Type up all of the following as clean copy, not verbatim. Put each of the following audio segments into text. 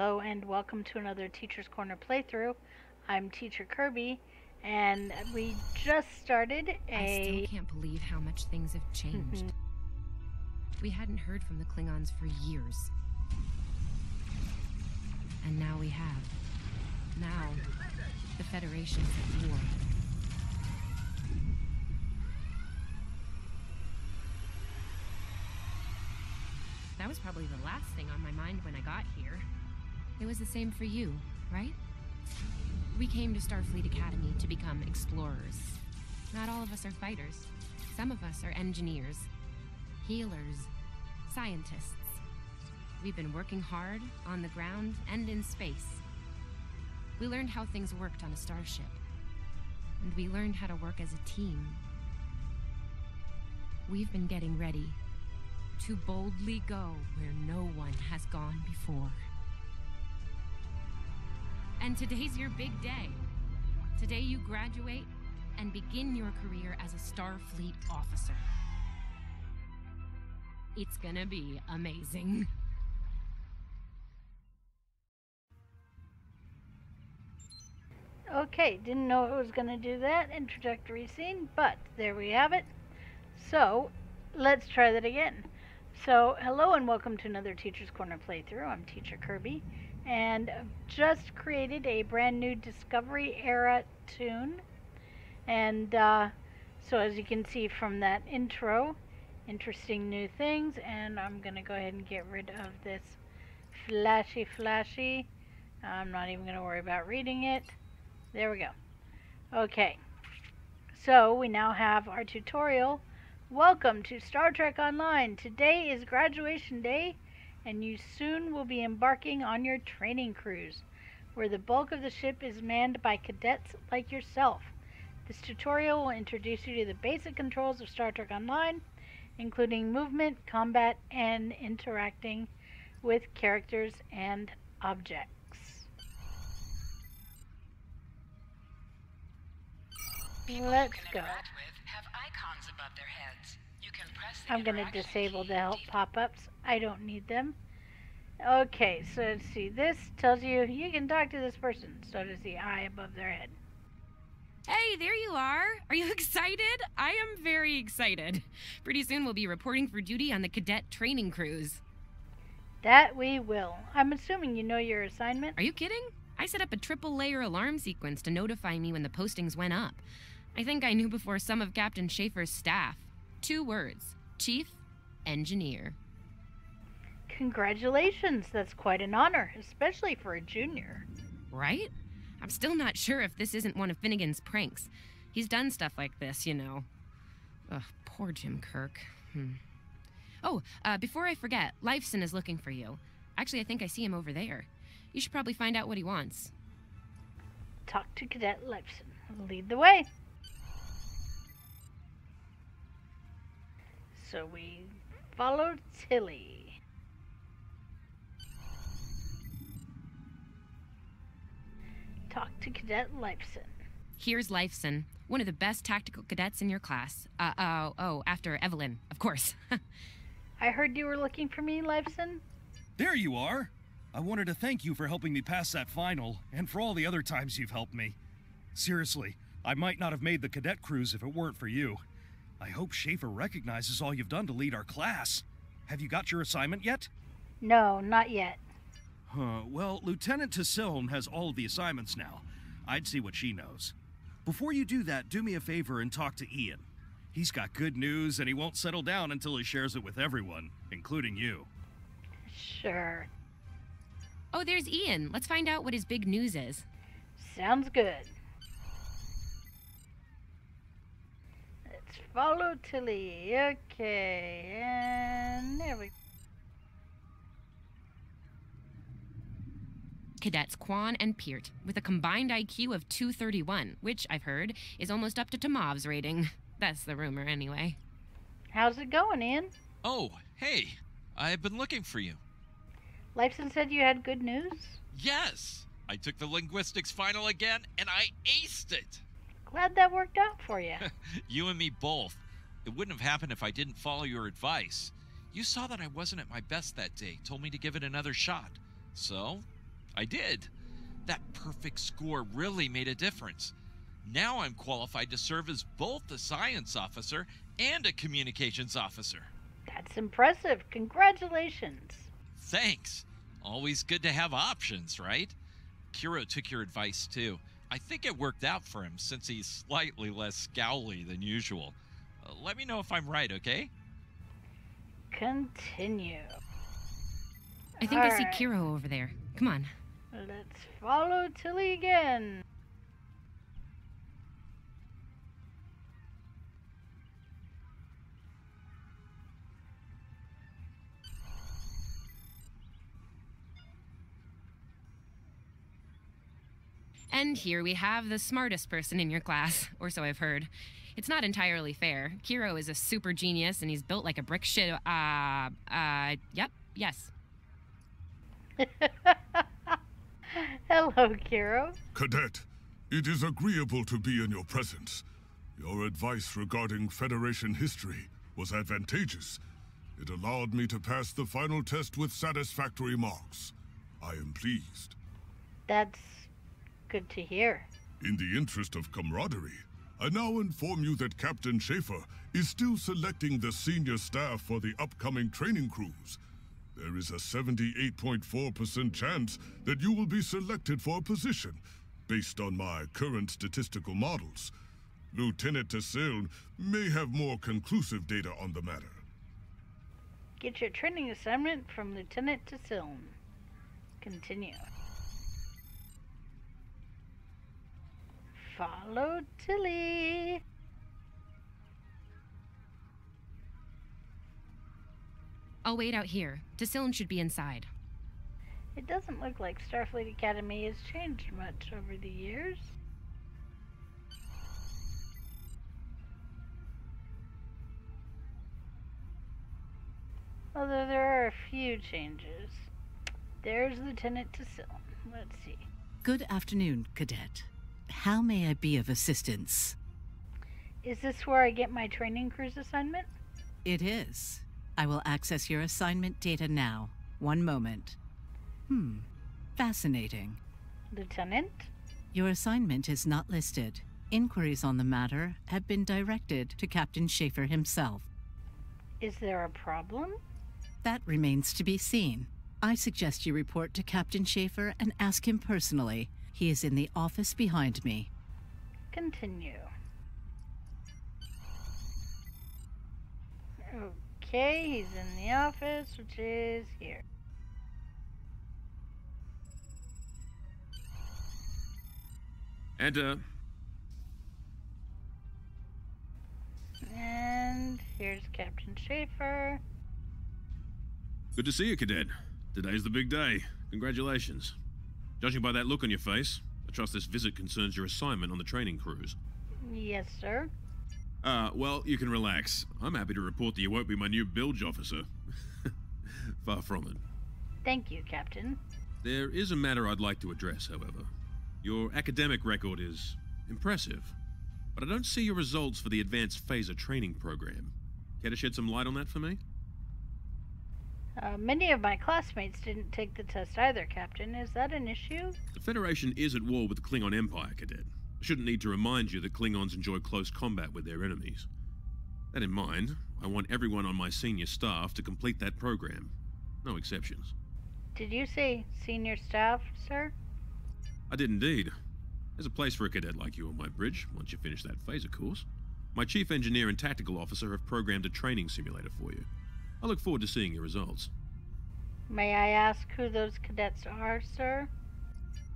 Hello and welcome to another Teacher's Corner playthrough. I'm Teacher Kirby, and we just started I still can't believe how much things have changed. We hadn't heard from the Klingons for years. And now we have. Now, the Federation's at war. That was probably the last thing on my mind when I got here. It was the same for you, right? We came to Starfleet Academy to become explorers. Not all of us are fighters. Some of us are engineers, healers, scientists. We've been working hard on the ground and in space. We learned how things worked on a starship. And we learned how to work as a team. We've been getting ready to boldly go where no one has gone before. And today's your big day. Today you graduate and begin your career as a Starfleet officer. It's gonna be amazing. Okay, didn't know it was going to do that introductory scene, but there we have it. So, let's try that again. So, hello and welcome to another Teacher's Corner playthrough. I'm Teacher Kirby, and I've just created a brand new Discovery Era tune. And so as you can see from that intro, interesting new things, and I'm going to go ahead and get rid of this flashy. I'm not even going to worry about reading it. There we go. Okay, so we now have our tutorial. Welcome to Star Trek Online. Today is graduation day, and you soon will be embarking on your training cruise, where the bulk of the ship is manned by cadets like yourself. This tutorial will introduce you to the basic controls of Star Trek Online, including movement, combat, and interacting with characters and objects. Let's go. I'm going to disable the help pop-ups. I don't need them. Okay, so let's see. This tells you you can talk to this person. So does the eye above their head. Hey, there you are. Are you excited? I am very excited. Pretty soon we'll be reporting for duty on the cadet training cruise. That we will. I'm assuming you know your assignment. Are you kidding? I set up a triple-layer alarm sequence to notify me when the postings went up. I think I knew before some of Captain Schaefer's staff. 2 words. Chief Engineer. Congratulations. That's quite an honor, especially for a junior. Right? I'm still not sure if this isn't one of Finnegan's pranks. He's done stuff like this, you know. Ugh, poor Jim Kirk. Oh, before I forget, Lifeson is looking for you. Actually, I think I see him over there. You should probably find out what he wants. Talk to Cadet Lifeson. Lead the way. So we followed Tilly. Talk to Cadet Lifeson. Here's Lifeson, one of the best tactical cadets in your class. After Evelyn, of course. I heard you were looking for me, Lifeson. There you are. I wanted to thank you for helping me pass that final, and for all the other times you've helped me. Seriously, I might not have made the cadet cruise if it weren't for you. I hope Schaefer recognizes all you've done to lead our class. Have you got your assignment yet? No, not yet. Well, Lieutenant Tassiln has all of the assignments now. I'd see what she knows. Before you do that, do me a favor and talk to Ian. He's got good news, and he won't settle down until he shares it with everyone, including you. Sure. Oh, there's Ian. Let's find out what his big news is. Sounds good. Let's follow Tilly. Okay, and there we go. Cadets Quan and Peart, with a combined IQ of 231, which, I've heard, is almost up to Tomov's rating. That's the rumor, anyway. How's it going, Ian? Oh, hey. I've been looking for you. Lifeson said you had good news? Yes! I took the linguistics final again, and I aced it! Glad that worked out for you. You and me both. It wouldn't have happened if I didn't follow your advice. You saw that I wasn't at my best that day, told me to give it another shot. So, I did. That perfect score really made a difference. Now I'm qualified to serve as both a science officer and a communications officer. That's impressive. Congratulations. Thanks. Always good to have options, right? Kiro took your advice too. I think it worked out for him since he's slightly less scowly than usual. Let me know if I'm right, okay? Continue. I think I see Alright. Kiro over there. Come on. Let's follow Tilly again. And here we have the smartest person in your class, or so I've heard. It's not entirely fair. Kiro is a super genius, and he's built like a brick shit. Yep, yes. Hello, Kiro. Cadet, it is agreeable to be in your presence. Your advice regarding Federation history was advantageous. It allowed me to pass the final test with satisfactory marks. I am pleased. That's good to hear. In the interest of camaraderie, I now inform you that Captain Schaefer is still selecting the senior staff for the upcoming training cruise. There is a 78.4% chance that you will be selected for a position, based on my current statistical models. Lieutenant Tassiln may have more conclusive data on the matter. Get your training assignment from Lieutenant Tassiln. Continue. Follow Tilly. I'll wait out here. Tassiln should be inside. It doesn't look like Starfleet Academy has changed much over the years. Although there are a few changes. There's Lieutenant Tassiln. Let's see. Good afternoon, Cadet. How may I be of assistance? Is this where I get my training cruise assignment? It is. I will access your assignment data now. One moment. Fascinating. Lieutenant? Your assignment is not listed. Inquiries on the matter have been directed to Captain Schaefer himself. Is there a problem? That remains to be seen. I suggest you report to Captain Schaefer and ask him personally. He is in the office behind me. Continue. Okay, he's in the office, which is here. Enter. And here's Captain Schaefer. Good to see you, Cadet. Today's the big day. Congratulations. Judging by that look on your face, I trust this visit concerns your assignment on the training cruise. Yes, sir. Well, you can relax. I'm happy to report that you won't be my new bilge officer. Far from it. Thank you, Captain. There is a matter I'd like to address, however. Your academic record is impressive, but I don't see your results for the Advanced Phaser Training Program. Care to shed some light on that for me? Many of my classmates didn't take the test either, Captain. Is that an issue? The Federation is at war with the Klingon Empire, Cadet. I shouldn't need to remind you that Klingons enjoy close combat with their enemies. That in mind, I want everyone on my senior staff to complete that program. No exceptions. Did you say senior staff, sir? I did indeed. There's a place for a cadet like you on my bridge once you finish that phaser course. My chief engineer and tactical officer have programmed a training simulator for you. I look forward to seeing your results. May I ask who those cadets are, sir?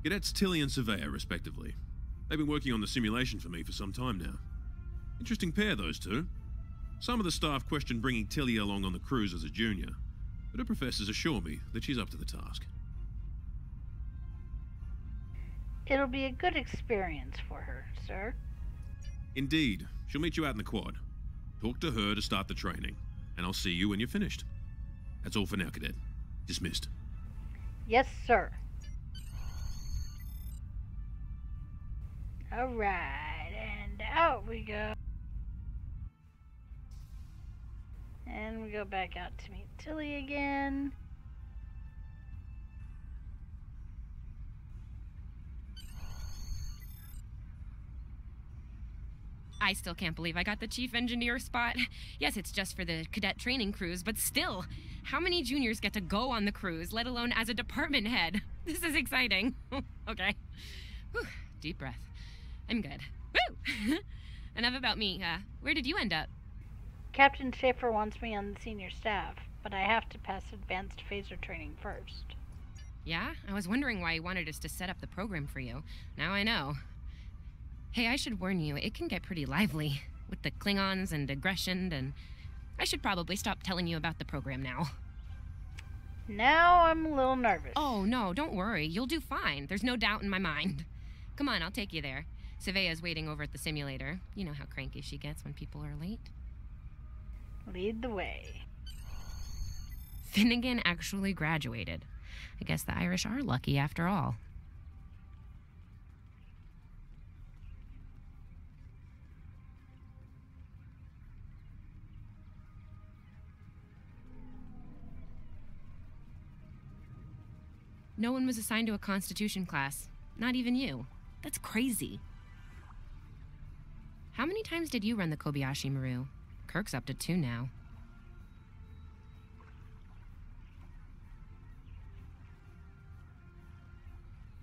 Cadets Tilly and Surveyor, respectively. They've been working on the simulation for me for some time now. Interesting pair, those two. Some of the staff question bringing Tilly along on the cruise as a junior, but her professors assure me that she's up to the task. It'll be a good experience for her, sir. Indeed. She'll meet you out in the quad. Talk to her to start the training, and I'll see you when you're finished. That's all for now, Cadet. Dismissed. Yes, sir. Alright, and out we go. And we go back out to meet Tilly again. I still can't believe I got the chief engineer spot. Yes, it's just for the cadet training cruise, but still, how many juniors get to go on the cruise, let alone as a department head? This is exciting. Okay. Whew. Deep breath. I'm good. Woo! Enough about me. Where did you end up? Captain Schaefer wants me on the senior staff, but I have to pass advanced phaser training first. Yeah? I was wondering why he wanted us to set up the program for you. Now I know. Hey, I should warn you, it can get pretty lively. With the Klingons and aggression, and I should probably stop telling you about the program now. Now I'm a little nervous. Oh, no, don't worry. You'll do fine. There's no doubt in my mind. Come on, I'll take you there. Savea's waiting over at the simulator. You know how cranky she gets when people are late. Lead the way. Finnegan actually graduated. I guess the Irish are lucky after all. No one was assigned to a Constitution class. Not even you. That's crazy. How many times did you run the Kobayashi Maru? Kirk's up to 2 now.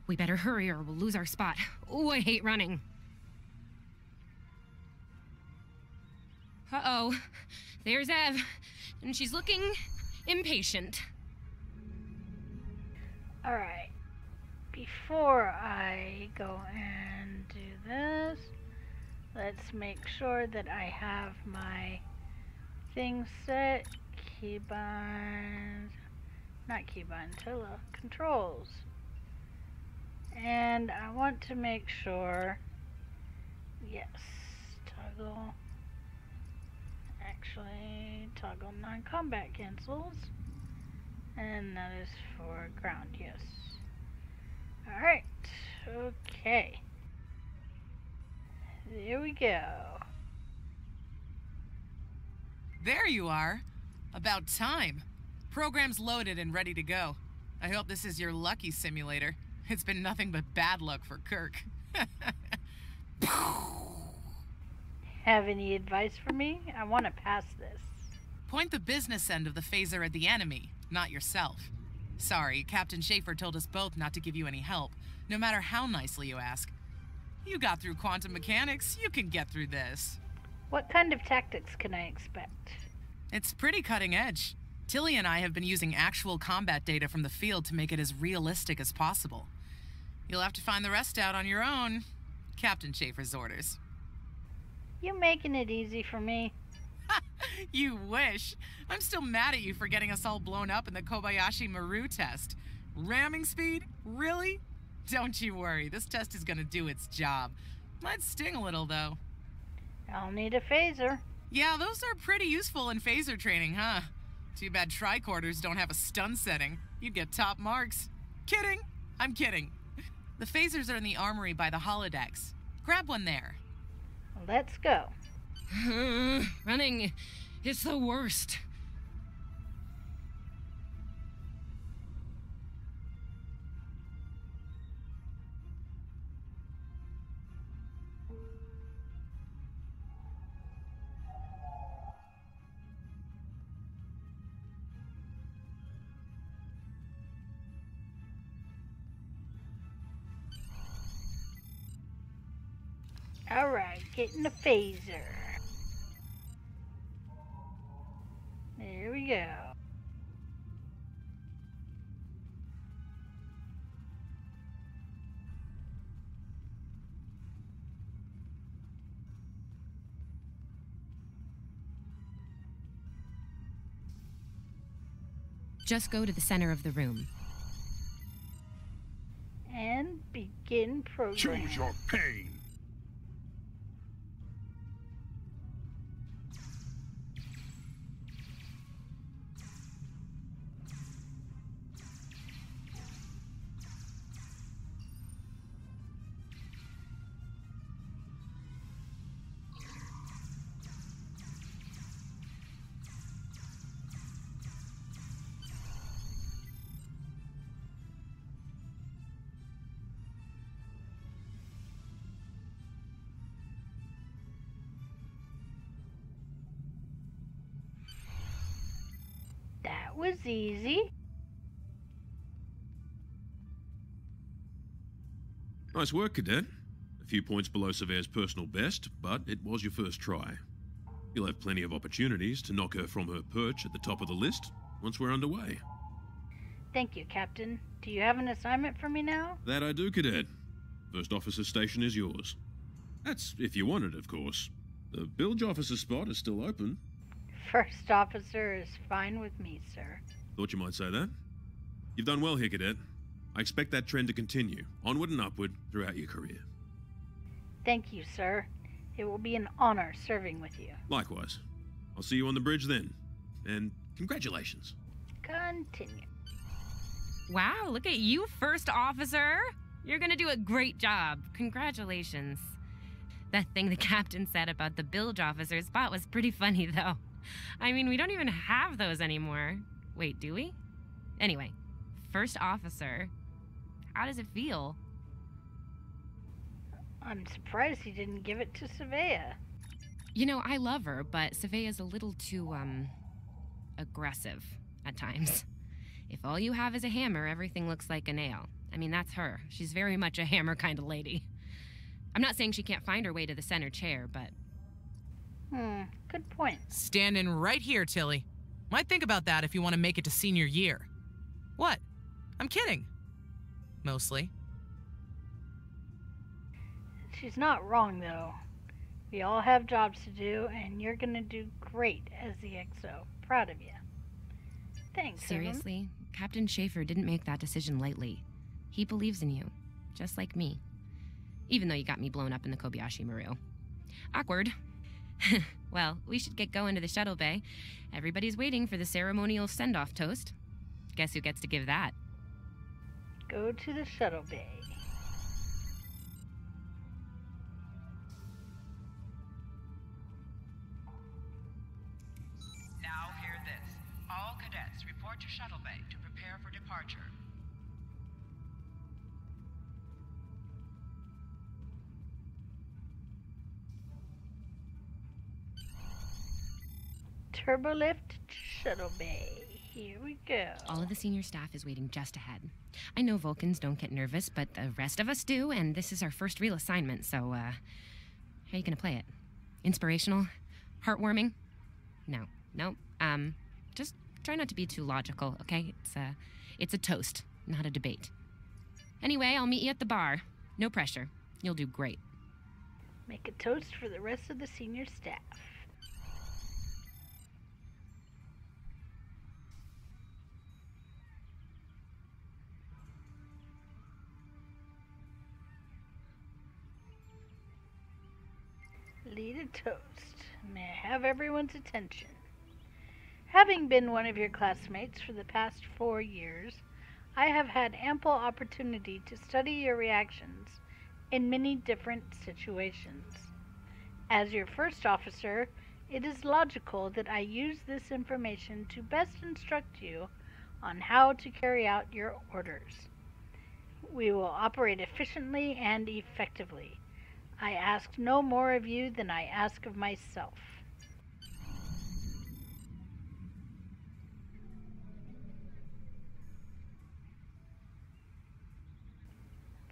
We better hurry or we'll lose our spot. Oh, I hate running. Uh-oh. There's Ev. And she's looking impatient. Alright. Before I go and do this, let's make sure that I have my things set. Keybind. Not keybind, controls. And I want to make sure, yes, toggle, actually toggle non-combat cancels, and that is for ground, yes. Alright, okay, there we go. There you are. About time. Program's loaded and ready to go. I hope this is your lucky simulator. It's been nothing but bad luck for Kirk. Have any advice for me? I want to pass this. Point the business end of the phaser at the enemy, not yourself. Sorry, Captain Schaefer told us both not to give you any help, no matter how nicely you ask. You got through quantum mechanics, you can get through this. What kind of tactics can I expect? It's pretty cutting edge. Tilly and I have been using actual combat data from the field to make it as realistic as possible. You'll have to find the rest out on your own. Captain Schaefer's orders. You making it easy for me? You wish. I'm still mad at you for getting us all blown up in the Kobayashi Maru test. Ramming speed? Really? Don't you worry, this test is gonna do its job. Might sting a little, though. I'll need a phaser. Yeah, those are pretty useful in phaser training, huh? Too bad tricorders don't have a stun setting. You'd get top marks. Kidding. I'm kidding. The phasers are in the armory by the holodecks. Grab one there. Let's go. Running is the worst. Alright, getting the phaser. There we go. Just go to the center of the room. And begin program. Choose your pain. was easy. Nice work, Cadet. A few points below Surveyor's personal best, but it was your first try. You'll have plenty of opportunities to knock her from her perch at the top of the list once we're underway. Thank you, Captain. Do you have an assignment for me now? That I do, Cadet. First officer station is yours. That's if you want it, of course. The bilge officer spot is still open. First officer is fine with me, sir. Thought you might say that. You've done well here, Cadet. I expect that trend to continue, onward and upward, throughout your career. Thank you, sir. It will be an honor serving with you. Likewise. I'll see you on the bridge then. And congratulations. Continue. Wow, look at you, First Officer. You're gonna do a great job. Congratulations. That thing the captain said about the bilge officer spot was pretty funny, though. I mean, we don't even have those anymore. Wait, do we? Anyway, First Officer. How does it feel? I'm surprised he didn't give it to Savea. You know, I love her, but Savea's a little too, aggressive at times. If all you have is a hammer, everything looks like a nail. I mean, that's her. She's very much a hammer kind of lady. I'm not saying she can't find her way to the center chair, but... Good point. Standing right here, Tilly. Might think about that if you want to make it to senior year. What? I'm kidding. Mostly. She's not wrong, though. We all have jobs to do, and you're gonna do great as the XO. Proud of you. Thanks, seriously, Captain Schaefer didn't make that decision lightly. He believes in you, just like me. Even though you got me blown up in the Kobayashi Maru. Awkward. Well, we should get going to the shuttle bay. Everybody's waiting for the ceremonial send-off toast. Guess who gets to give that? Go to the shuttle bay. Now hear this. All cadets report to shuttle bay to prepare for departure. Turbolift shuttle bay. Here we go. All of the senior staff is waiting just ahead. I know Vulcans don't get nervous, but the rest of us do, and this is our first real assignment, so, how are you gonna play it? Inspirational? Heartwarming? No. Just try not to be too logical, okay? It's a toast, not a debate. Anyway, I'll meet you at the bar. No pressure. You'll do great. Make a toast for the rest of the senior staff. Lead a toast. May I have everyone's attention? Having been one of your classmates for the past 4 years, I have had ample opportunity to study your reactions in many different situations. As your first officer, it is logical that I use this information to best instruct you on how to carry out your orders. We will operate efficiently and effectively. I ask no more of you than I ask of myself.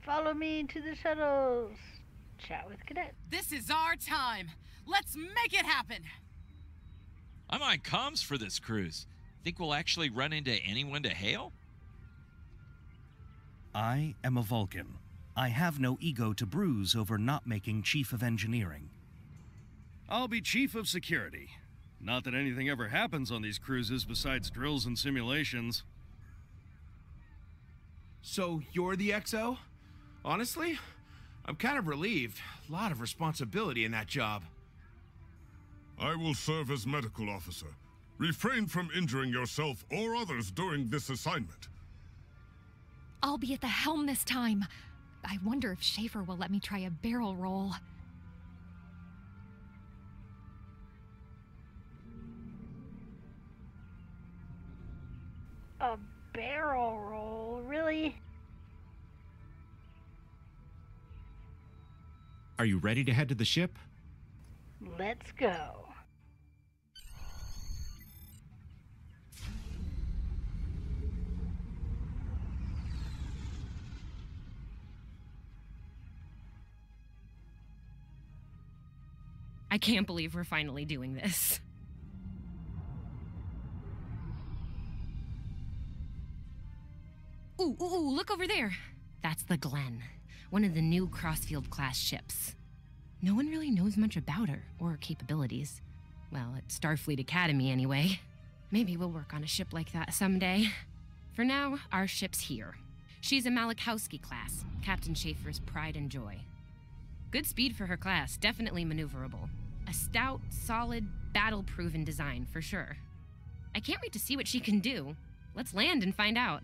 Follow me to the shuttles. Chat with cadets. This is our time. Let's make it happen. I'm on comms for this cruise. Think we'll actually run into anyone to hail? I am a Vulcan. I have no ego to bruise over not making Chief of Engineering. I'll be Chief of Security. Not that anything ever happens on these cruises besides drills and simulations. So you're the XO? Honestly, I'm kind of relieved. A lot of responsibility in that job. I will serve as medical officer. Refrain from injuring yourself or others during this assignment. I'll be at the helm this time. I wonder if Schaefer will let me try a barrel roll. A barrel roll? Really? Are you ready to head to the ship? Let's go. I can't believe we're finally doing this. Ooh, look over there. That's the Glen, one of the new Crossfield-class ships. No one really knows much about her or her capabilities. Well, at Starfleet Academy anyway. Maybe we'll work on a ship like that someday. For now, our ship's here. She's a Malachowski class, Captain Schaefer's pride and joy. Good speed for her class, definitely maneuverable. A stout, solid, battle-proven design, for sure. I can't wait to see what she can do. Let's land and find out.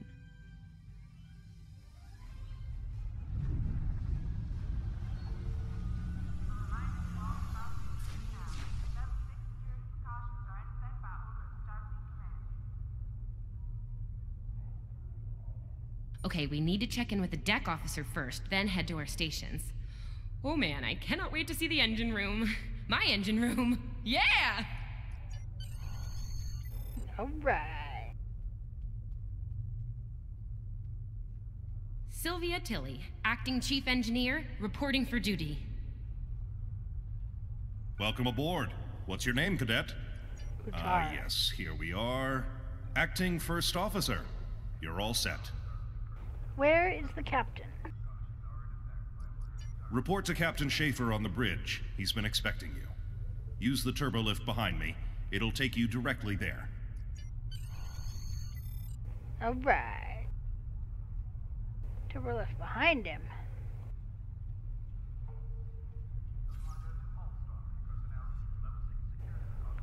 Okay, we need to check in with the deck officer first, then head to our stations. Oh man, I cannot wait to see the engine room. My engine room. Yeah! All right. Sylvia Tilley, acting chief engineer, reporting for duty. Welcome aboard. What's your name, cadet? Yes, here we are. Acting first officer. You're all set. Where is the captain? Report to Captain Schaefer on the bridge. He's been expecting you. Use the turbolift behind me. It'll take you directly there. All right. Turbolift behind him.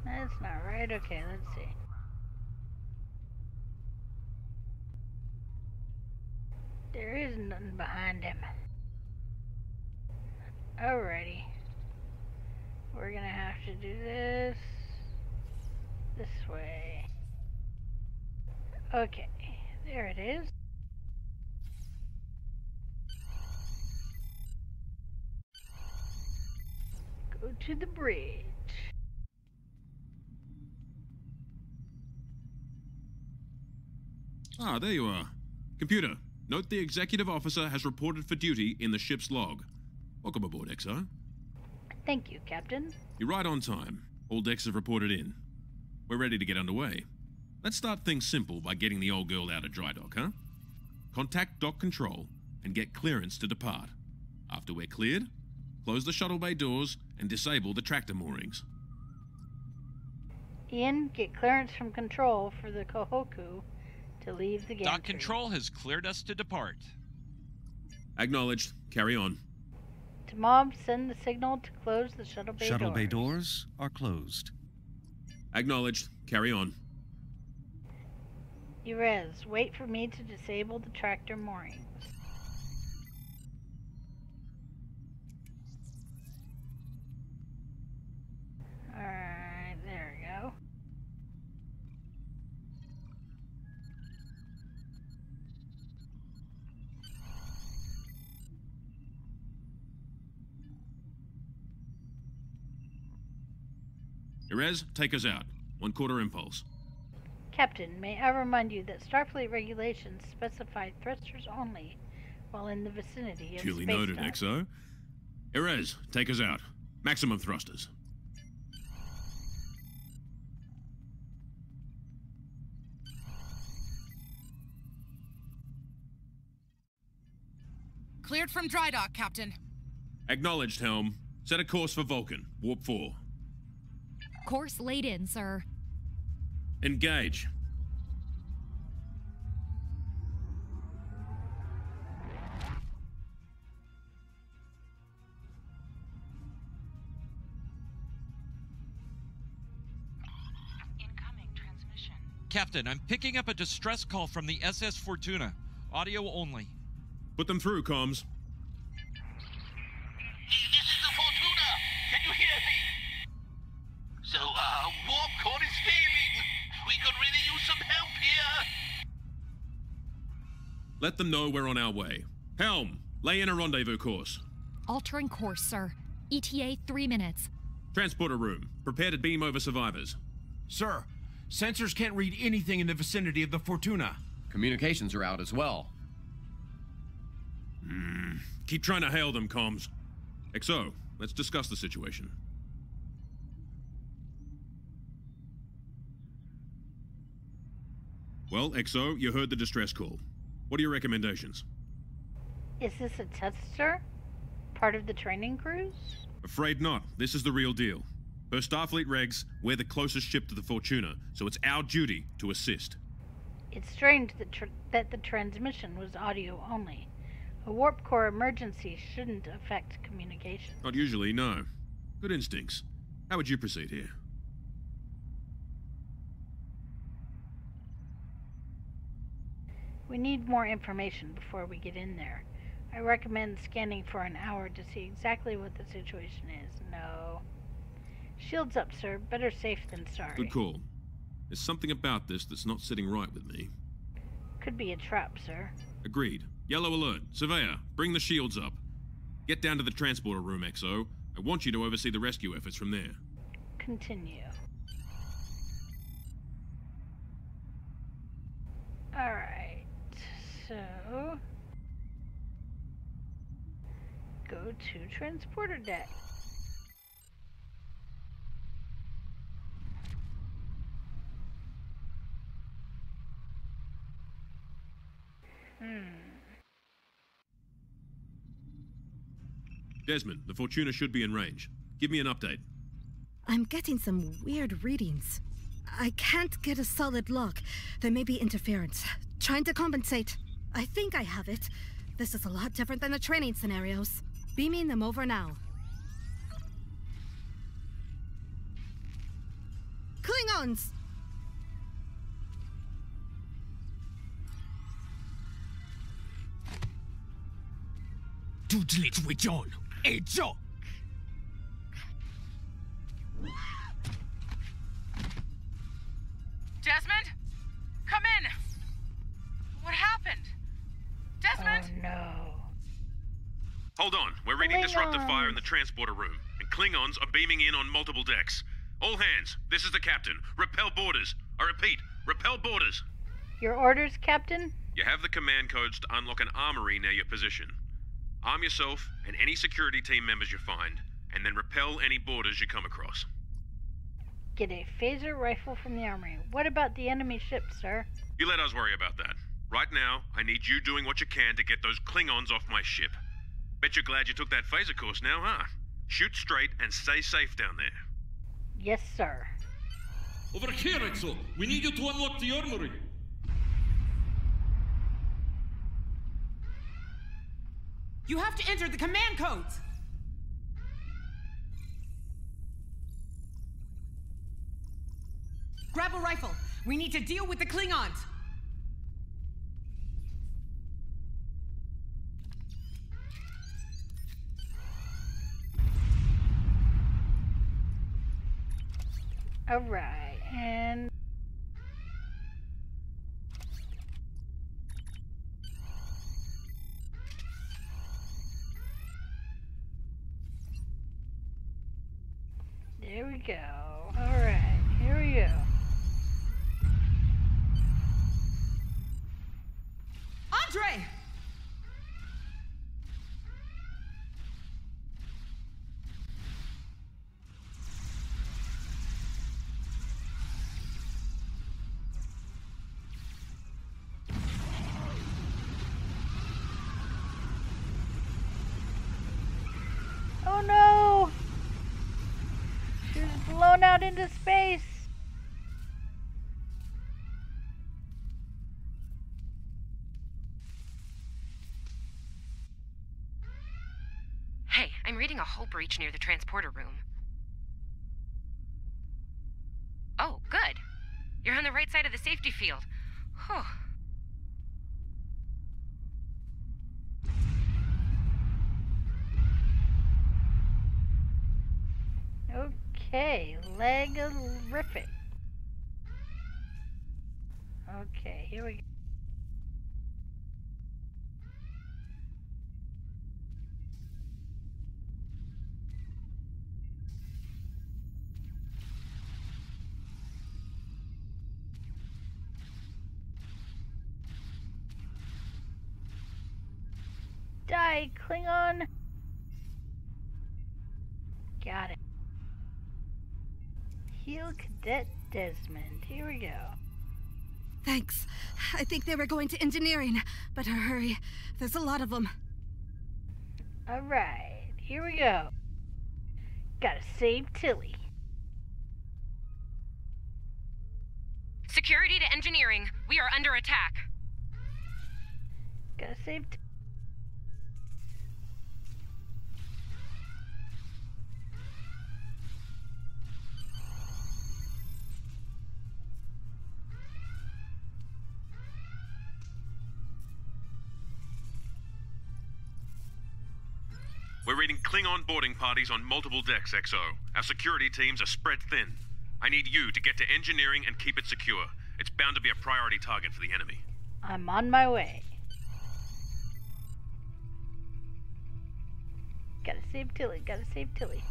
That's not right. Okay, let's see. There is nothing behind him. Alrighty. We're gonna have to do this way. Okay, there it is. Go to the bridge. Ah, there you are. Computer, note the executive officer has reported for duty in the ship's log. Welcome aboard, XO. Thank you, Captain. You're right on time. All decks have reported in. We're ready to get underway. Let's start things simple by getting the old girl out of dry dock, huh? Contact dock control and get clearance to depart. After we're cleared, close the shuttle bay doors and disable the tractor moorings. Ian, get clearance from control for the Kahoku to leave the gantry. Dock control has cleared us to depart. Acknowledged. Carry on. To Mob, send the signal to close the shuttle bay doors. Shuttle bay doors are closed. Acknowledged. Carry on. Erez, wait for me to disable the tractor moorings. Alright, there we go. Erez, take us out. 1/4 impulse. Captain, may I remind you that Starfleet regulations specify thrusters only while in the vicinity of Duly space noted, dock. XO. Erez, take us out. Maximum thrusters. Cleared from dry dock, Captain. Acknowledged, Helm. Set a course for Vulcan. Warp 4. Course laid in, sir. Engage. Incoming transmission. Captain, I'm picking up a distress call from the SS Fortuna. Audio only. Put them through, comms. This is the Fortuna! Can you hear me? So, warp core is failing. We could really use some help here. Let them know we're on our way. Helm, lay in a rendezvous course. Altering course, sir. ETA 3 minutes. Transporter room. Prepare to beam over survivors. Sir, sensors can't read anything in the vicinity of the Fortuna. Communications are out as well. Keep trying to hail them, comms. XO, let's discuss the situation. Well, XO, you heard the distress call. What are your recommendations? Is this a test, sir? Part of the training cruise? Afraid not. This is the real deal. Per Starfleet regs, we're the closest ship to the Fortuna, so it's our duty to assist. It's strange that the transmission was audio only. A warp core emergency shouldn't affect communication. Not usually, no. Good instincts. How would you proceed here? We need more information before we get in there. I recommend scanning for an hour to see exactly what the situation is. No. Shields up, sir. Better safe than sorry. Good call. There's something about this that's not sitting right with me. Could be a trap, sir. Agreed. Yellow alert. Surveyor, bring the shields up. Get down to the transporter room, XO. I want you to oversee the rescue efforts from there. Continue. Alright. So... go to transporter deck. Desmond, the Fortuna should be in range. Give me an update. I'm getting some weird readings. I can't get a solid lock. There may be interference. Trying to compensate. I think I have it. This is a lot different than the training scenarios. Beaming them over now. Klingons! Desmond? Come in! What happened? Desmond? Oh no. Hold on. We're reading disruptor fire in the transporter room, and Klingons are beaming in on multiple decks. All hands, this is the captain. Repel borders. I repeat, repel borders. Your orders, Captain? You have the command codes to unlock an armory near your position. Arm yourself and any security team members you find, and then repel any borders you come across. Get a phaser rifle from the armory. What about the enemy ship, sir? You let us worry about that. Right now, I need you doing what you can to get those Klingons off my ship. Bet you're glad you took that phaser course now, huh? Shoot straight and stay safe down there. Yes, sir. Over here, Exo. We need you to unlock the armory. You have to enter the command codes! Grab a rifle. We need to deal with the Klingons. Alright, and... there we go. Alright, here we go. Andre! Oh no! She was blown out into space! Hey, I'm reading a hull breach near the transporter room. Oh, good. You're on the right side of the safety field. Whew. Okay, legorific. Okay, here we go. Die, Klingon! Got it. Heal Cadet Desmond. Here we go. Thanks. I think they were going to engineering. Better hurry. There's a lot of them. Alright, here we go. Gotta save Tilly. Security to engineering. We are under attack. Gotta save Tilly. We're reading Klingon boarding parties on multiple decks, XO. Our security teams are spread thin. I need you to get to engineering and keep it secure. It's bound to be a priority target for the enemy. I'm on my way. Gotta save Tilly, gotta save Tilly.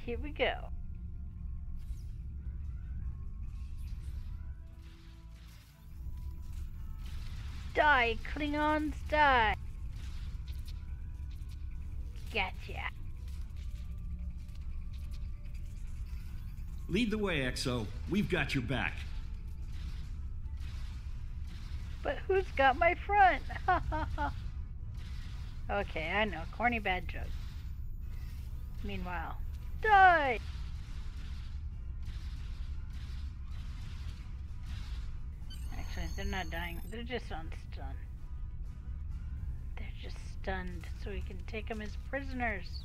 Here we go. Die, Klingons, die. Gotcha. Lead the way, XO. We've got your back. But who's got my front? Ha ha ha. Okay, I know. Corny bad joke. Meanwhile, die! Actually, they're not dying. They're just on stun. They're just stunned so we can take them as prisoners.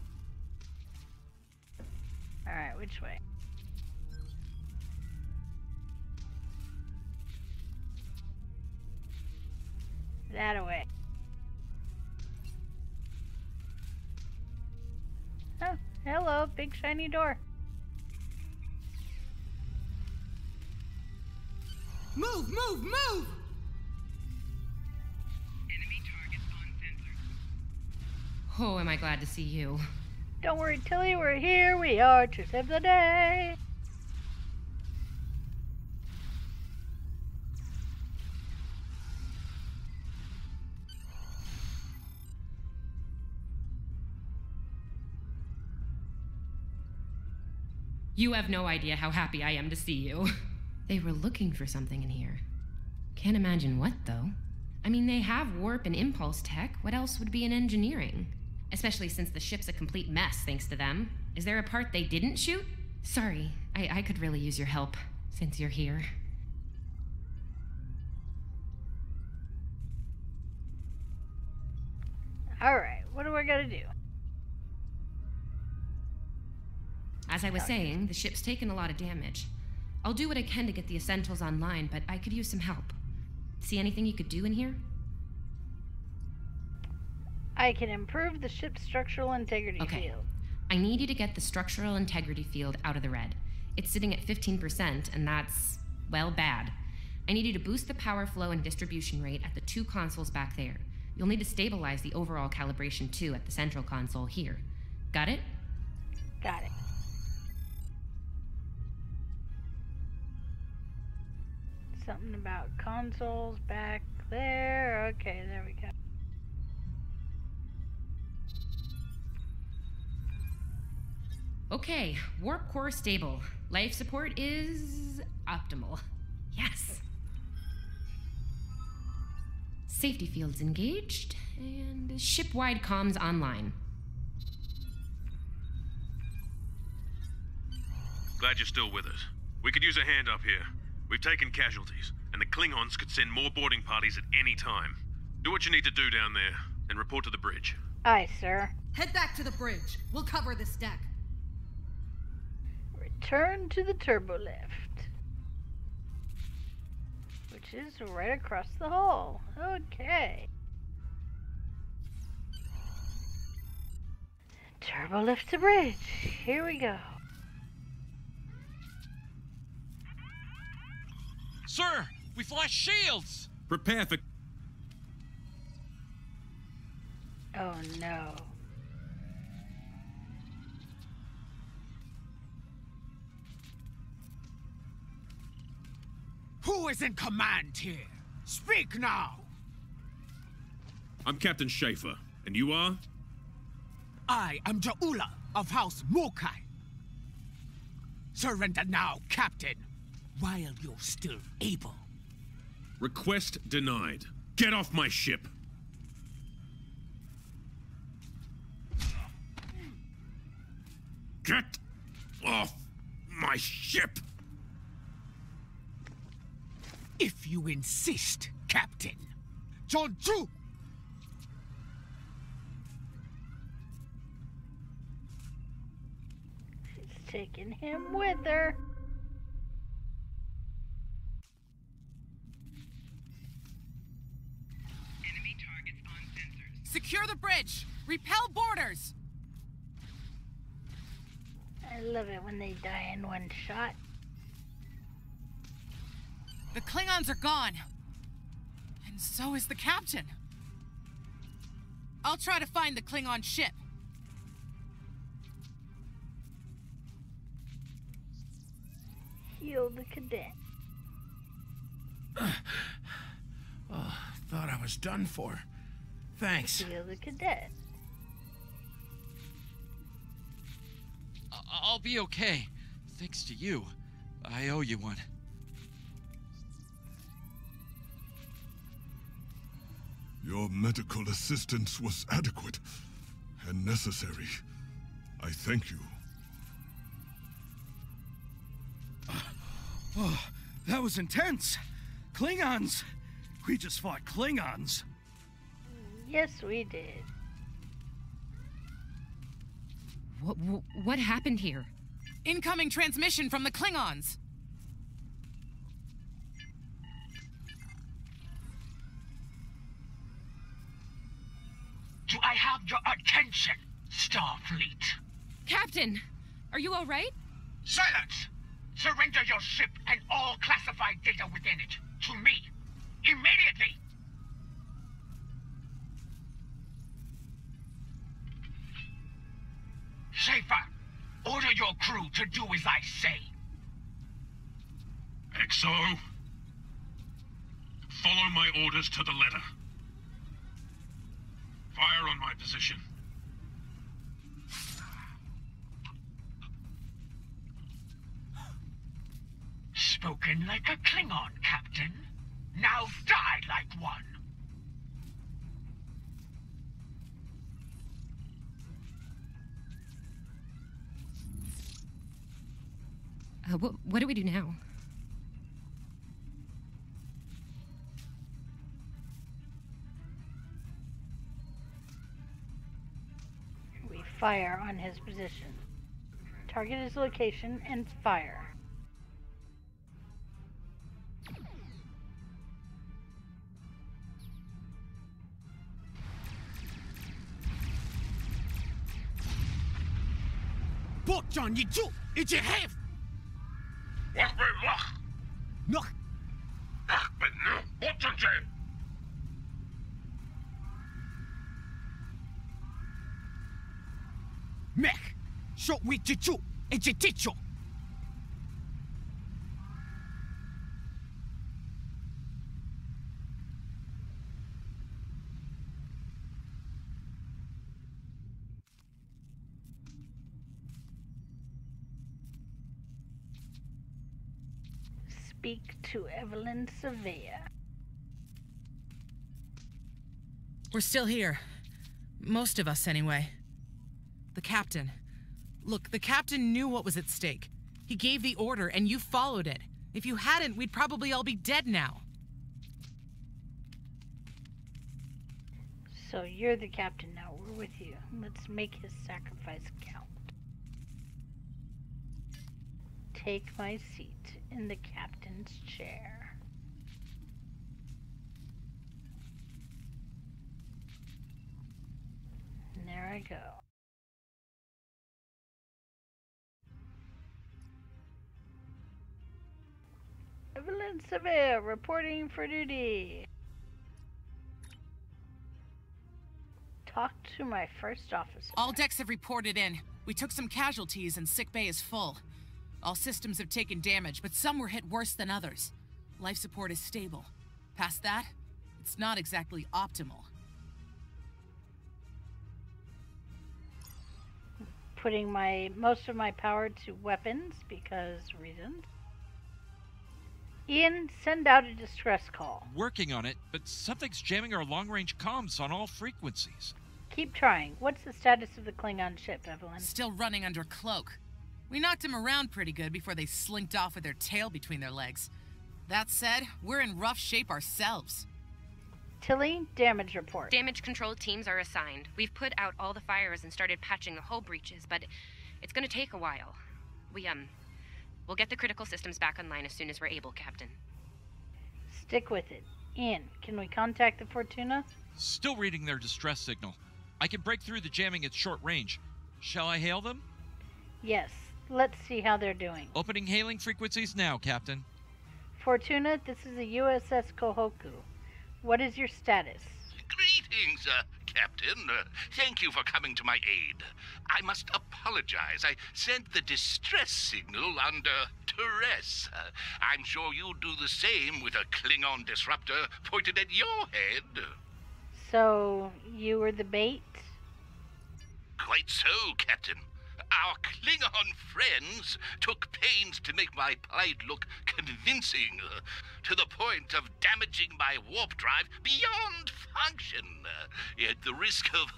Alright, which way? That away. Oh, hello, big shiny door. Move, move, move! Enemy targets on sensor. Oh, am I glad to see you. Don't worry, Tilly, we're here. We are to save the day. You have no idea how happy I am to see you. They were looking for something in here. Can't imagine what, though. I mean, they have warp and impulse tech. What else would be in engineering? Especially since the ship's a complete mess, thanks to them. Is there a part they didn't shoot? Sorry, I could really use your help, since you're here. Alright, what do I gotta do? As I was saying, the ship's taken a lot of damage. I'll do what I can to get the essentials online, but I could use some help. See anything you could do in here? I can improve the ship's structural integrity field. I need you to get the structural integrity field out of the red. It's sitting at 15%, and that's, well, bad. I need you to boost the power flow and distribution rate at the 2 consoles back there. You'll need to stabilize the overall calibration, too, at the central console here. Got it? Got it. Something about consoles back there. Okay, there we go. Okay, warp core stable. Life support is optimal. Yes. Safety fields engaged, and ship-wide comms online. Glad you're still with us. We could use a hand up here. We've taken casualties, and the Klingons could send more boarding parties at any time. Do what you need to do down there, and report to the bridge. Aye, sir. Head back to the bridge. We'll cover this deck. Return to the turbo lift, which is right across the hall. Okay. Turbo lift to bridge. Here we go. Sir, we've lost shields! Prepare for... Oh no. Who is in command here? Speak now! I'm Captain Schaefer, and you are? I am Ja'ula of House Mokai. Surrender now, Captain, while you're still able. Request denied. Get off my ship. Get off my ship! If you insist, Captain. Jonju! She's taking him with her. Enemy targets on sensors. Secure the bridge! Repel boarders! I love it when they die in one shot. The Klingons are gone. And so is the captain. I'll try to find the Klingon ship. Heal the cadet. Oh, thought I was done for. Thanks. Heal the cadet. I'll be okay. Thanks to you. I owe you one. Your medical assistance was adequate and necessary. I thank you. Oh, that was intense. Klingons. We just fought Klingons. Yes, we did. What happened here? Incoming transmission from the Klingons. Do I have your attention, Starfleet? Captain, are you all right? Silence! Surrender your ship and all classified data within it to me. Immediately! Schaefer, order your crew to do as I say. XO, follow my orders to the letter. Fire on my position. Spoken like a Klingon, Captain. Now die like one. What do we do now? We fire on his position. Target his location and fire. 복전 이주 이제 해. Noch. Ach, bitte, Botschaftsche! Mech. 쇼 위치주 이제 뒤쪽. Speak to Evelyn Savea. We're still here. Most of us, anyway. The captain. Look, the captain knew what was at stake. He gave the order, and you followed it. If you hadn't, we'd probably all be dead now. So you're the captain now. We're with you. Let's make his sacrifice count. Take my seat in the captain's chair. And there I go. Evelyn Savea reporting for duty. Talk to my first officer. All decks have reported in. We took some casualties and sick bay is full. All systems have taken damage, but some were hit worse than others. Life support is stable. Past that, it's not exactly optimal. Putting most of my power to weapons because reasons. Ian, send out a distress call. Working on it, but something's jamming our long-range comms on all frequencies. Keep trying. What's the status of the Klingon ship, Evelyn? Still running under cloak. We knocked him around pretty good before they slinked off with their tail between their legs. That said, we're in rough shape ourselves. Tilly, damage report. Damage control teams are assigned. We've put out all the fires and started patching the hull breaches, but it's gonna take a while. We'll get the critical systems back online as soon as we're able, Captain. Stick with it. Ian, can we contact the Fortuna? Still reading their distress signal. I can break through the jamming at short range. Shall I hail them? Yes. Let's see how they're doing. Opening hailing frequencies now, Captain. Fortuna, this is a USS Kahoku. What is your status? Greetings, Captain. Thank you for coming to my aid. I must apologize. I sent the distress signal under duress. I'm sure you'd do the same with a Klingon disruptor pointed at your head. So, you were the bait? Quite so, Captain. Our Klingon friends took pains to make my plight look convincing, to the point of damaging my warp drive beyond function. At the risk of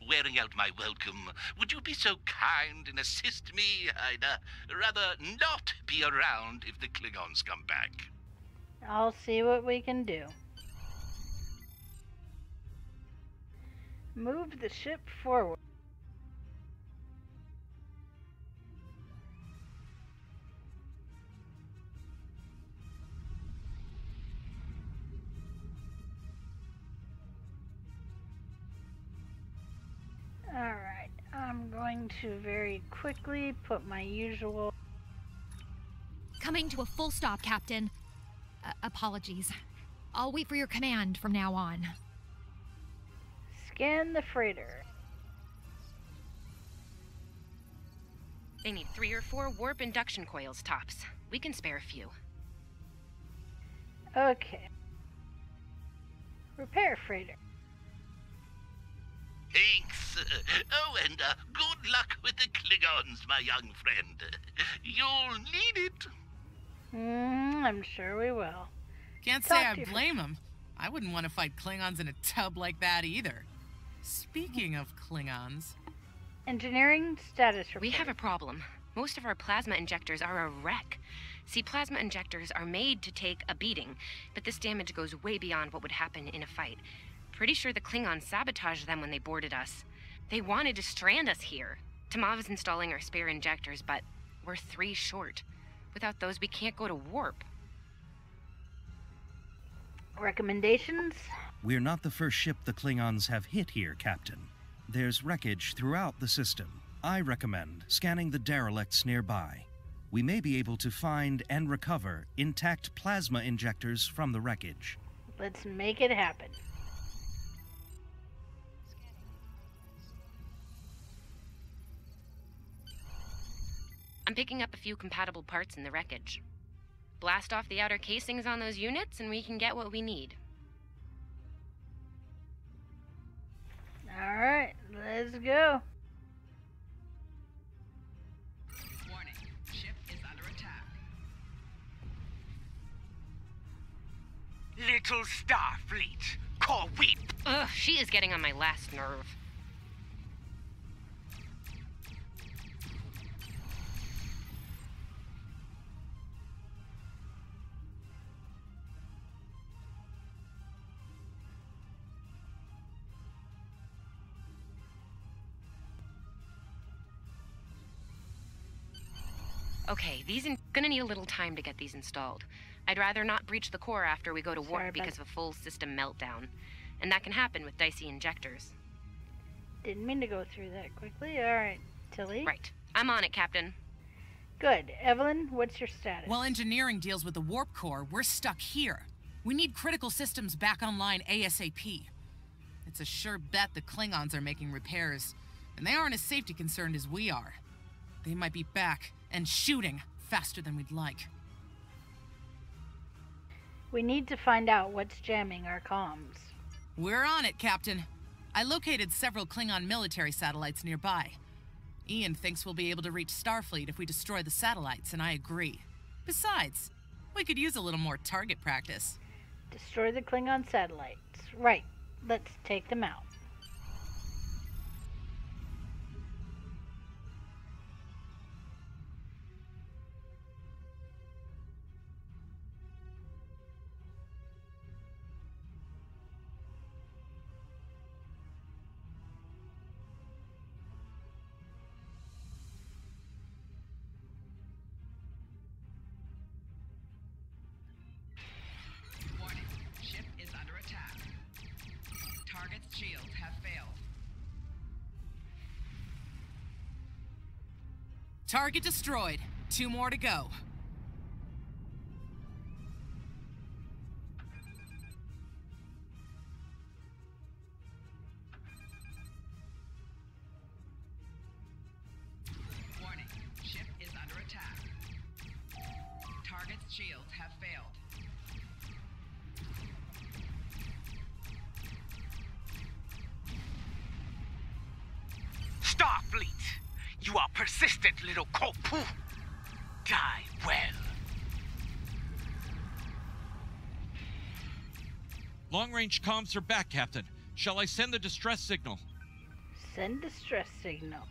wearing out my welcome, would you be so kind and assist me? I'd rather not be around if the Klingons come back. I'll see what we can do. Move the ship forward. Alright, I'm going to very quickly put my usual... Coming to a full stop, Captain. Apologies. I'll wait for your command from now on. Scan the freighter. They need 3 or 4 warp induction coils tops. We can spare a few. Okay. Repair freighter. Thanks. Oh, and good luck with the Klingons, my young friend. You'll need it. I'm sure we will. Can't say I blame him. I wouldn't want to fight Klingons in a tub like that either. Speaking of Klingons... Engineering status report. We have a problem. Most of our plasma injectors are a wreck. See, plasma injectors are made to take a beating, but this damage goes way beyond what would happen in a fight. Pretty sure the Klingons sabotaged them when they boarded us. They wanted to strand us here. Tamav's installing our spare injectors, but we're 3 short. Without those, we can't go to warp. Recommendations? We're not the first ship the Klingons have hit here, Captain. There's wreckage throughout the system. I recommend scanning the derelicts nearby. We may be able to find and recover intact plasma injectors from the wreckage. Let's make it happen. I'm picking up a few compatible parts in the wreckage. Blast off the outer casings on those units and we can get what we need. Alright, let's go. Warning, ship is under attack. Little Starfleet, call weep. Ugh, she is getting on my last nerve. Okay, gonna need a little time to get these installed. I'd rather not breach the core after we go to warp because of a full system meltdown. And that can happen with dicey injectors. Didn't mean to go through that quickly. Alright, Tilly. Right. I'm on it, Captain. Good. Evelyn, what's your status? While engineering deals with the warp core, we're stuck here. We need critical systems back online ASAP. It's a sure bet the Klingons are making repairs, and they aren't as safety concerned as we are. They might be back and shooting faster than we'd like. We need to find out what's jamming our comms. We're on it, Captain. I located several Klingon military satellites nearby. Ian thinks we'll be able to reach Starfleet if we destroy the satellites, and I agree. Besides, We could use a little more target practice. Destroy the Klingon satellites. Right. Let's take them out. Warning, ship is under attack. Target's shields have failed. Target destroyed. 2 more to go. Warning, ship is under attack. Target's shields have failed. Starfleet, you are persistent, little Kahoku. Die well. Long-range comms are back, Captain. Shall I send the distress signal? Send distress signal.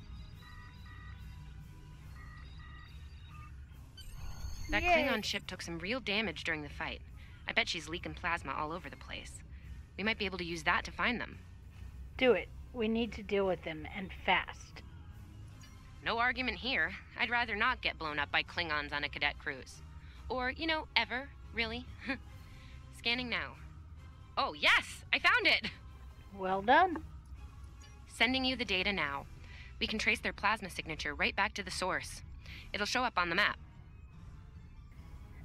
That Yay. Klingon ship took some real damage during the fight. I bet she's leaking plasma all over the place. We might be able to use that to find them. Do it. We need to deal with them, and fast. No argument here. I'd rather not get blown up by Klingons on a cadet cruise. Or, you know, ever, really. Scanning now. Oh, yes! I found it! Well done. Sending you the data now. We can trace their plasma signature right back to the source. It'll show up on the map.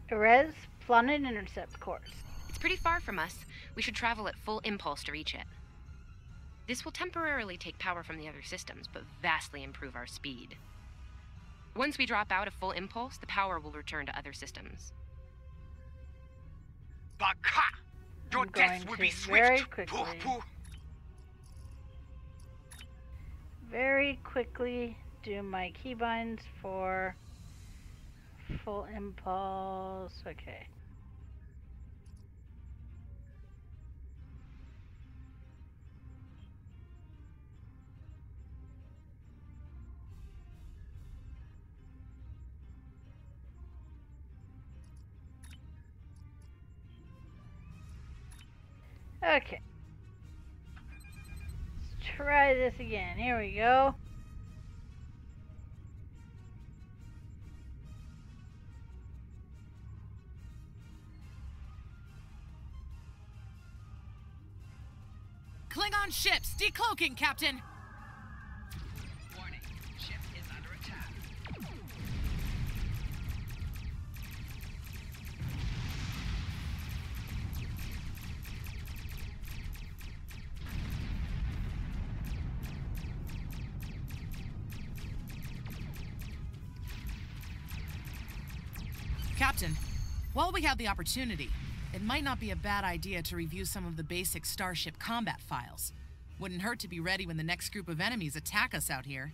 Erez, plot an intercept course. It's pretty far from us. We should travel at full impulse to reach it. This will temporarily take power from the other systems, but vastly improve our speed. Once we drop out of full impulse, the power will return to other systems. Baka! Your I'm death going will to be very swift. quickly. Pooh. Very quickly do my keybinds for full impulse. Okay. Okay. Let's try this again. Here we go. Klingon ships decloaking, Captain. Warning, ship is under attack. Captain, while we have the opportunity, it might not be a bad idea to review some of the basic Starship combat files. Wouldn't hurt to be ready when the next group of enemies attack us out here.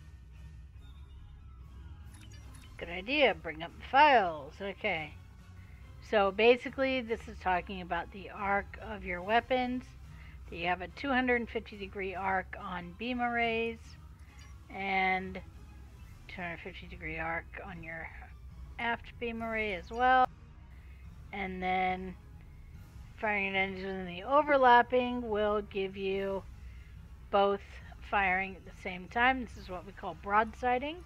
Good idea. Bring up the files. Okay. So basically, this is talking about the arc of your weapons. So you have a 250-degree arc on beam arrays and 250-degree arc on your aft beam array as well. And then firing at enemies within the overlapping will give you both firing at the same time. This is what we call broadsiding.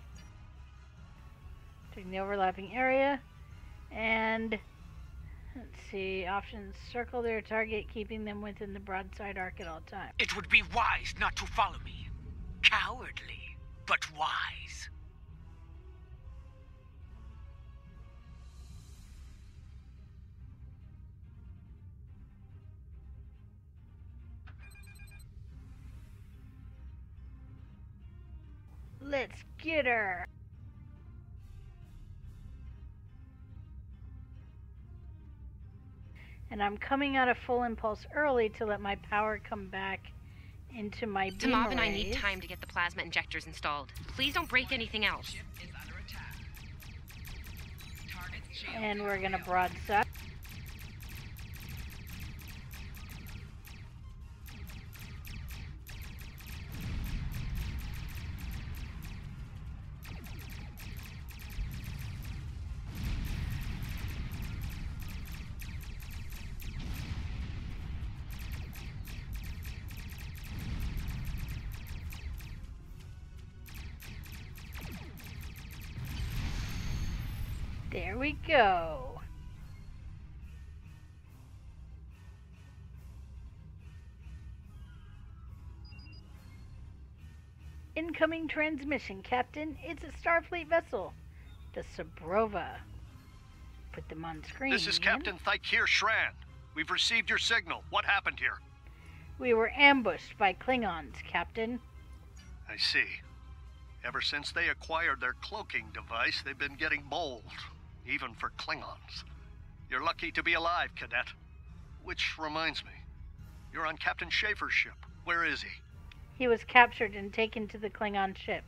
Taking the overlapping area, and let's see, options: circle their target, keeping them within the broadside arc at all times. It would be wise not to follow me. Cowardly, but wise. Let's get her. And I'm coming out of full impulse early to let my power come back into my beam Tamav arrays. and I need time to get the plasma injectors installed. Please don't break anything else. Ship is under attack. Target's shield And has we're gonna failed. broadside. There we go. Incoming transmission, Captain. It's a Starfleet vessel. The Sabrova. Put them on screen. This is Captain Thykir Shran. We've received your signal. What happened here? We were ambushed by Klingons, Captain. I see. Ever since they acquired their cloaking device, they've been getting bold, even for Klingons. You're lucky to be alive, Cadet. Which reminds me, you're on Captain Schaefer's ship. Where is he? He was captured and taken to the Klingon ship.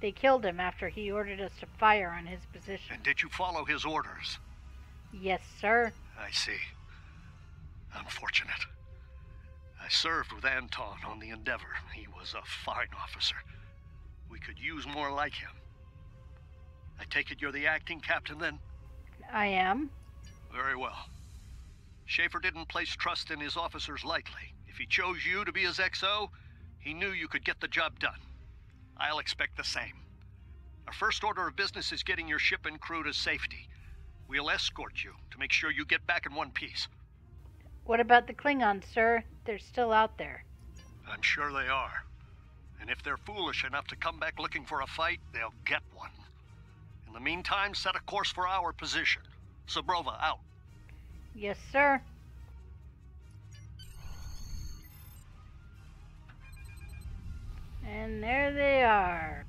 They killed him after he ordered us to fire on his position. And did you follow his orders? Yes, sir. I see. Unfortunate. I served with Anton on the Endeavor. He was a fine officer. We could use more like him. I take it you're the acting captain, then? I am. Very well. Schaefer didn't place trust in his officers lightly. If he chose you to be his XO, he knew you could get the job done. I'll expect the same. Our first order of business is getting your ship and crew to safety. We'll escort you to make sure you get back in one piece. What about the Klingons, sir? They're still out there. I'm sure they are. And if they're foolish enough to come back looking for a fight, they'll get one. In the meantime, set a course for our position. Sabrova, out. Yes, sir. And there they are.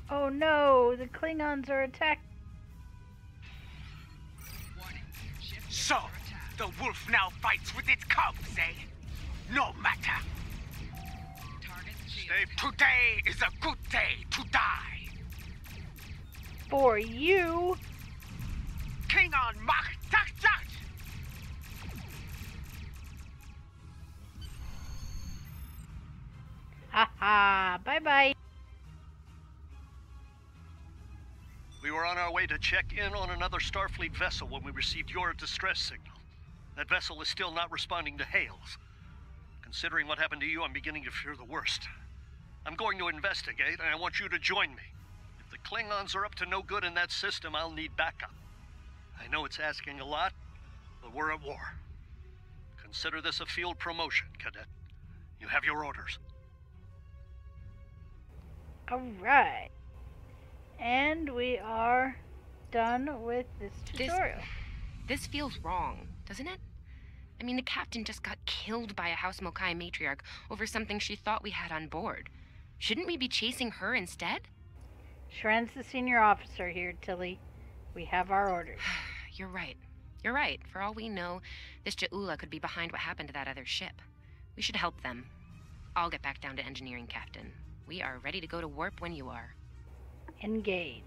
Oh no, the Klingons are attacked. So, the wolf now fights with its cubs, eh? No matter. Today is a good day to die. For you. Klingon mach tak tak. Haha, bye-bye. We were on our way to check in on another Starfleet vessel when we received your distress signal. That vessel is still not responding to hails. Considering what happened to you, I'm beginning to fear the worst. I'm going to investigate, and I want you to join me. If the Klingons are up to no good in that system, I'll need backup. I know it's asking a lot, but we're at war. Consider this a field promotion, Cadet. You have your orders. Alright. And we are done with this tutorial. This feels wrong, doesn't it? I mean, the captain just got killed by a House Mokai matriarch over something she thought we had on board. Shouldn't we be chasing her instead? Shran's the senior officer here, Tilly. We have our orders. You're right. You're right. For all we know, this Ja'ula could be behind what happened to that other ship. We should help them. I'll get back down to engineering, Captain. We are ready to go to warp when you are. Engage.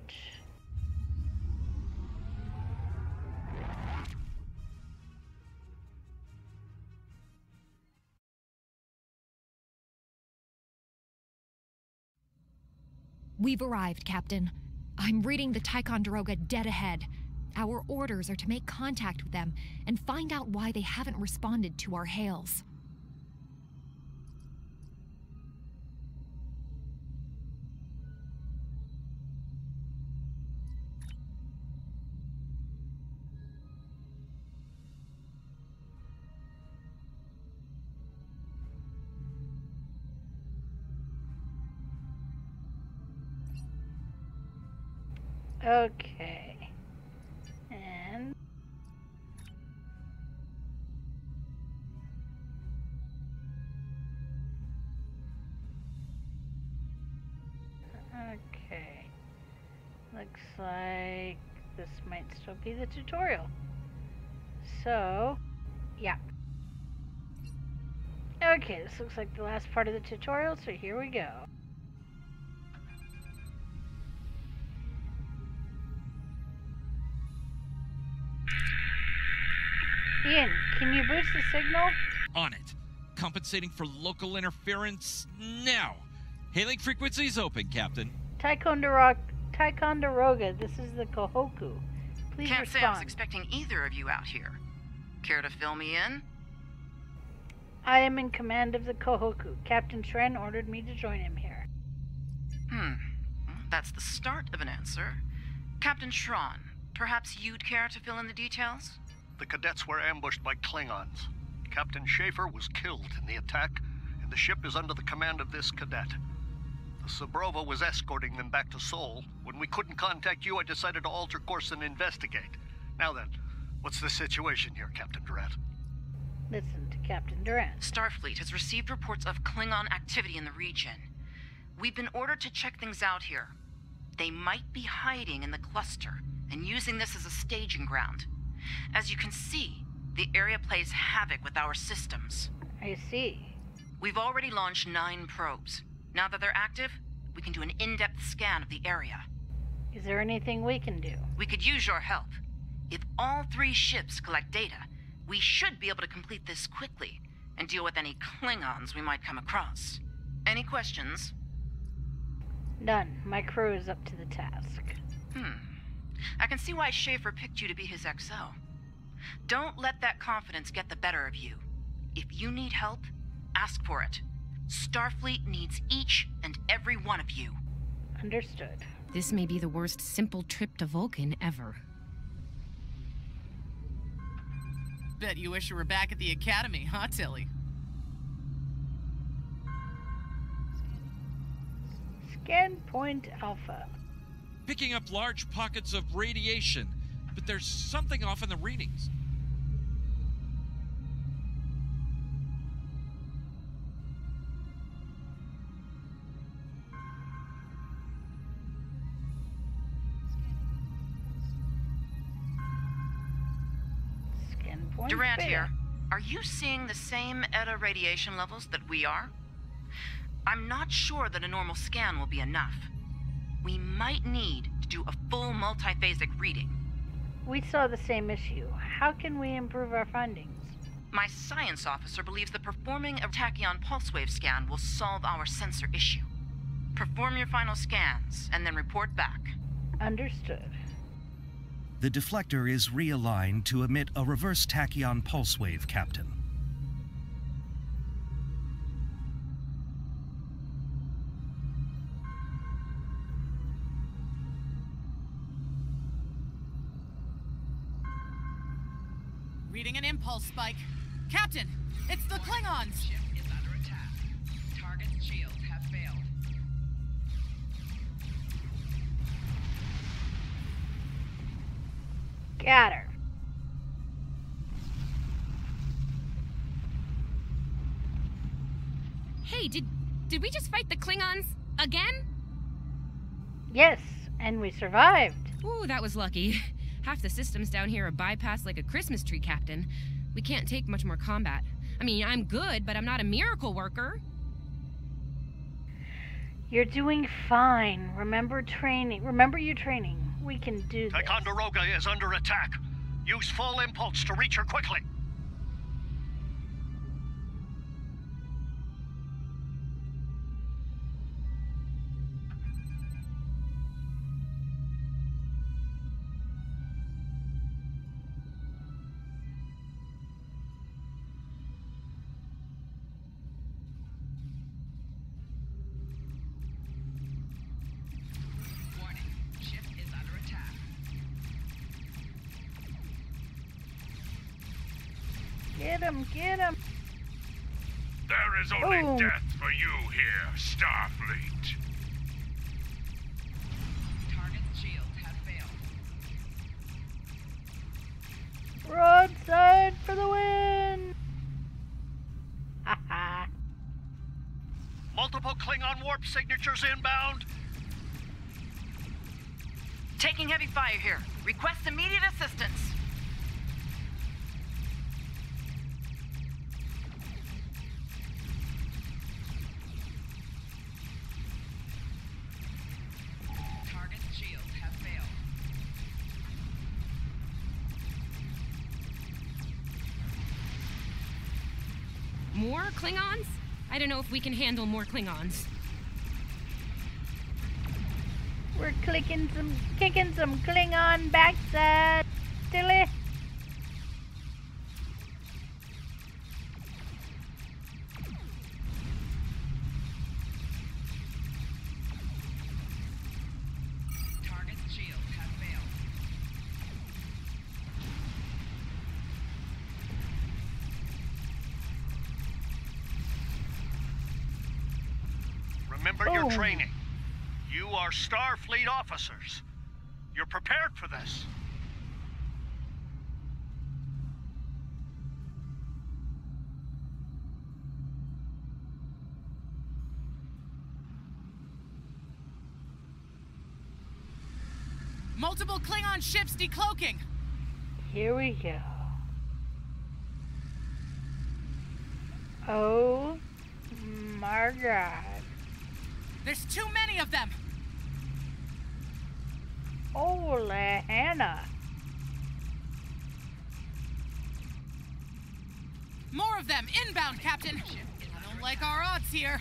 We've arrived, Captain. I'm reading the Ticonderoga dead ahead. Our orders are to make contact with them and find out why they haven't responded to our hails. Okay. And okay. Looks like this might still be the tutorial. So, yeah. Okay, this looks like the last part of the tutorial, so here we go. Ian, can you boost the signal? On it. Compensating for local interference now. Hailing frequencies open, Captain. Ticonderoga Ticonderoga. This is the Kahoku. Please Can't respond. say I was expecting either of you out here. Care to fill me in? I am in command of the Kahoku. Captain Shren ordered me to join him here. Well, that's the start of an answer. Captain Shren, perhaps you'd care to fill in the details? The cadets were ambushed by Klingons. Captain Schaefer was killed in the attack, and the ship is under the command of this cadet. The Sabrova was escorting them back to Seoul. When we couldn't contact you, I decided to alter course and investigate. Now then, what's the situation here, Captain Durant? Listen to Captain Durant. Starfleet has received reports of Klingon activity in the region. We've been ordered to check things out here. They might be hiding in the cluster and using this as a staging ground. As you can see, the area plays havoc with our systems. I see. We've already launched 9 probes. Now that they're active, we can do an in-depth scan of the area. Is there anything we can do? We could use your help. If all 3 ships collect data, we should be able to complete this quickly and deal with any Klingons we might come across. Any questions? None. My crew is up to the task. I can see why Schaefer picked you to be his XO. Don't let that confidence get the better of you. If you need help, ask for it. Starfleet needs each and every one of you. Understood. This may be the worst simple trip to Vulcan ever. Bet you wish you were back at the academy, huh, Tilly? Scan point Alpha. Picking up large pockets of radiation, but there's something off in the readings. Durant here. Are you seeing the same ETA radiation levels that we are? I'm not sure that a normal scan will be enough. We might need to do a full multiphasic reading. We saw the same issue. How can we improve our findings? My science officer believes that performing a tachyon pulse wave scan will solve our sensor issue. Perform your final scans and then report back. Understood. The deflector is realigned to emit a reverse tachyon pulse wave, Captain. Reading an impulse spike. Captain, it's the Klingons! Ship is under attack. Target's shields have failed. Got her. Hey, did we just fight the Klingons again? Yes, and we survived. Ooh, that was lucky. Half the systems down here are bypassed like a Christmas tree, Captain. We can't take much more combat. I mean, I'm good, but I'm not a miracle worker. You're doing fine. Remember training. Remember your training. We can do this. Ticonderoga is under attack. Use full impulse to reach her quickly. Get him, get him. There is only Boom. death for you here, Starfleet. Target's shields have failed. Broadside for the win. Haha. Multiple Klingon warp signatures inbound. Taking heavy fire here. Request immediate assistance. Target's shields have failed. More Klingons? I don't know if we can handle more Klingons. We're kicking some Klingon backside. Tilly. Target's shield has failed. Remember your training. You are Starfleet officers. You're prepared for this. Multiple Klingon ships decloaking. Here we go. Oh my God. There's too many of them. Holy Hannah. More of them inbound, Captain. I don't like our odds here.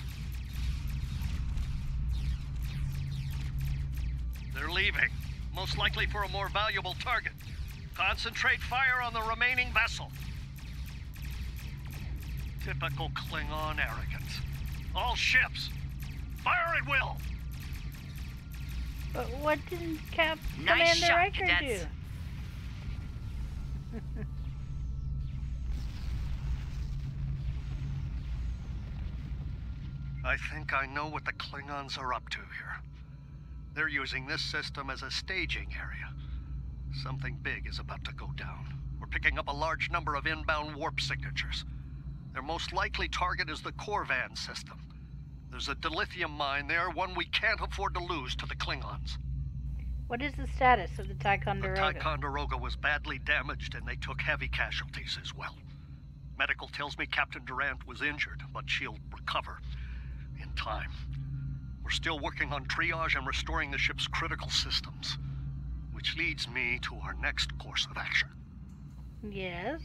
They're leaving, most likely for a more valuable target. Concentrate fire on the remaining vessel. Typical Klingon arrogance. All ships, fire at will. But what did Nice Commander shot, Riker cadets. do? I think I know what the Klingons are up to here. They're using this system as a staging area. Something big is about to go down. We're picking up a large number of inbound warp signatures. Their most likely target is the Corvan system. There's a dilithium mine there, one we can't afford to lose to the Klingons. What is the status of the Ticonderoga? The Ticonderoga was badly damaged and they took heavy casualties as well. Medical tells me Captain Durant was injured, but she'll recover in time. We're still working on triage and restoring the ship's critical systems, which leads me to our next course of action. Yes?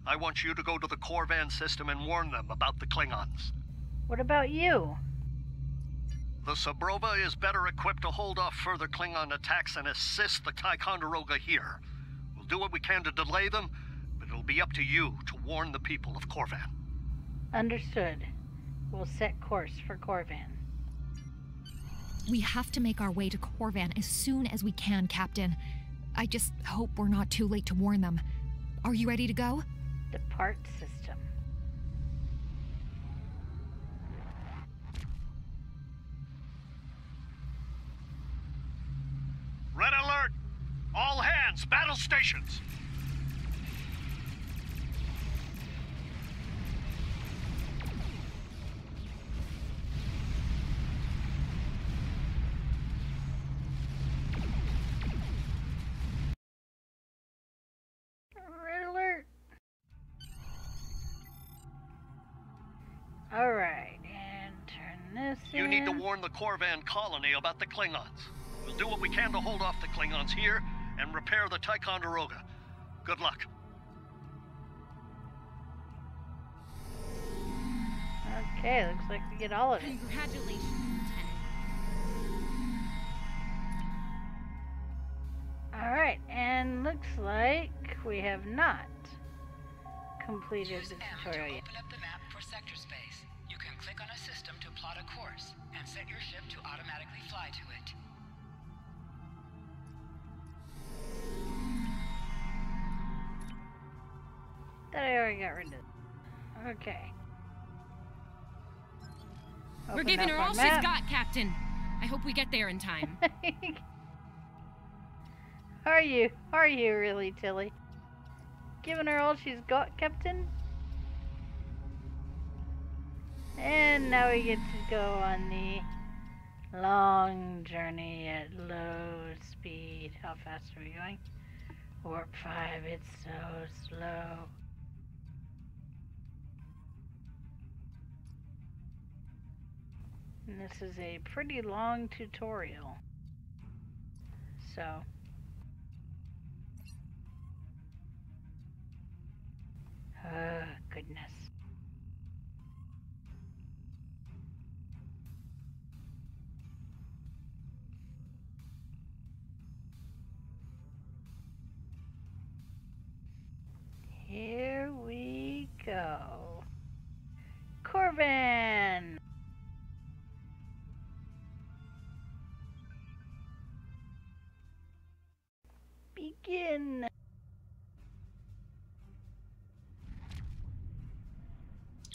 I want you to go to the Corvan system and warn them about the Klingons. What about you? The Sabrova is better equipped to hold off further Klingon attacks and assist the Ticonderoga here. We'll do what we can to delay them, but it'll be up to you to warn the people of Corvan. Understood. We'll set course for Corvan. We have to make our way to Corvan as soon as we can, Captain. I just hope we're not too late to warn them. Are you ready to go? Depart system. Red alert! All hands, battle stations! Red alert! Alright, and turn this You need to warn the Corvan colony about the Klingons. We'll do what we can to hold off the Klingons here and repair the Ticonderoga. Good luck. Okay, looks like we get all of it. Congratulations, Lieutenant. Alright, and looks like we have not completed the tutorial yet. Open up the map for sector space. You can click on a system to plot a course and set your ship to automatically fly to it. That I already got rid of. Okay. We're Open giving up her our all map. she's got, Captain. I hope we get there in time. Are you really, Tilly? Giving her all she's got, Captain? And now we get to go on the long journey at low speed. How fast are we going? Warp 5, it's so slow. And this is a pretty long tutorial. So. Oh, goodness.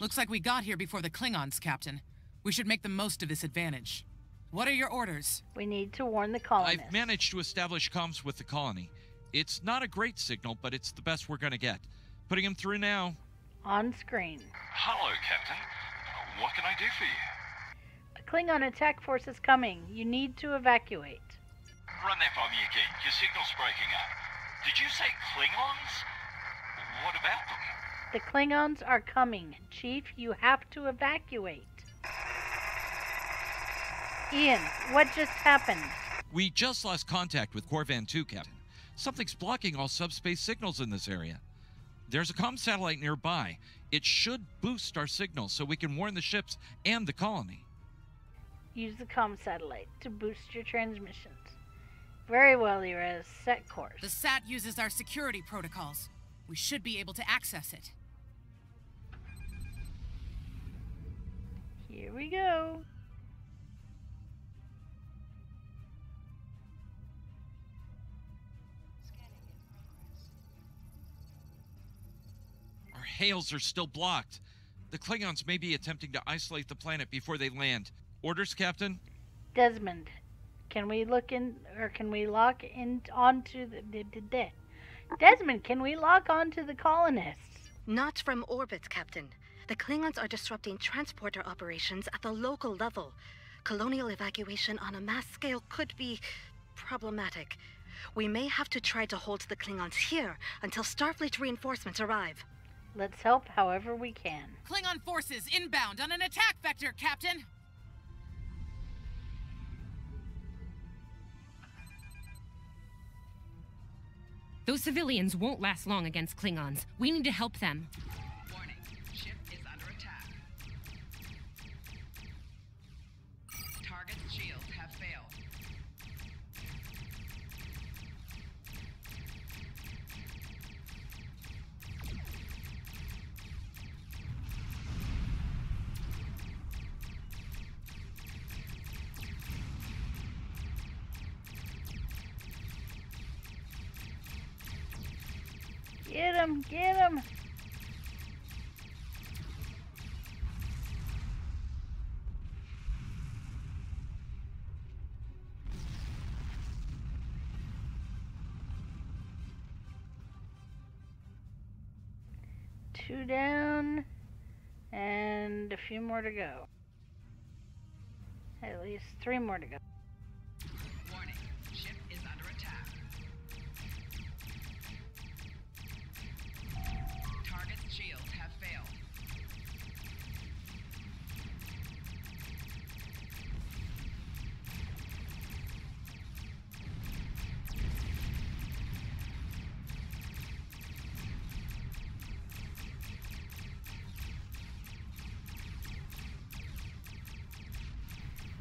Looks like we got here before the Klingons, Captain. We should make the most of this advantage. What are your orders? We need to warn the colonists. I've managed to establish comms with the colony. It's not a great signal, but it's the best we're gonna get. Putting him through now. On screen. Hello, Captain. What can I do for you? A Klingon attack force is coming. You need to evacuate. Run that by me again. Your signal's breaking up. Did you say Klingons? What about them? The Klingons are coming. Chief, you have to evacuate. Ian, what just happened? We just lost contact with Corvan 2, Captain. Something's blocking all subspace signals in this area. There's a comm satellite nearby. It should boost our signal so we can warn the ships and the colony. Use the comm satellite to boost your transmissions. Very well, Erez. Set course. The SAT uses our security protocols. We should be able to access it. Here we go. Our hails are still blocked. The Klingons may be attempting to isolate the planet before they land. Orders, Captain? Desmond, can we look in, or can we lock in onto the Desmond, can we lock onto the colonists? Not from orbit, Captain. The Klingons are disrupting transporter operations at the local level. Colonial evacuation on a mass scale could be problematic. We may have to try to hold the Klingons here until Starfleet reinforcements arrive. Let's help however we can. Klingon forces inbound on an attack vector, Captain! Those civilians won't last long against Klingons. We need to help them. Warning, ship is under attack. Target's shields have failed. Get him! Get him! Two down, and a few more to go. At least 3 more to go. Warning, ship is under attack. Target's shields have failed.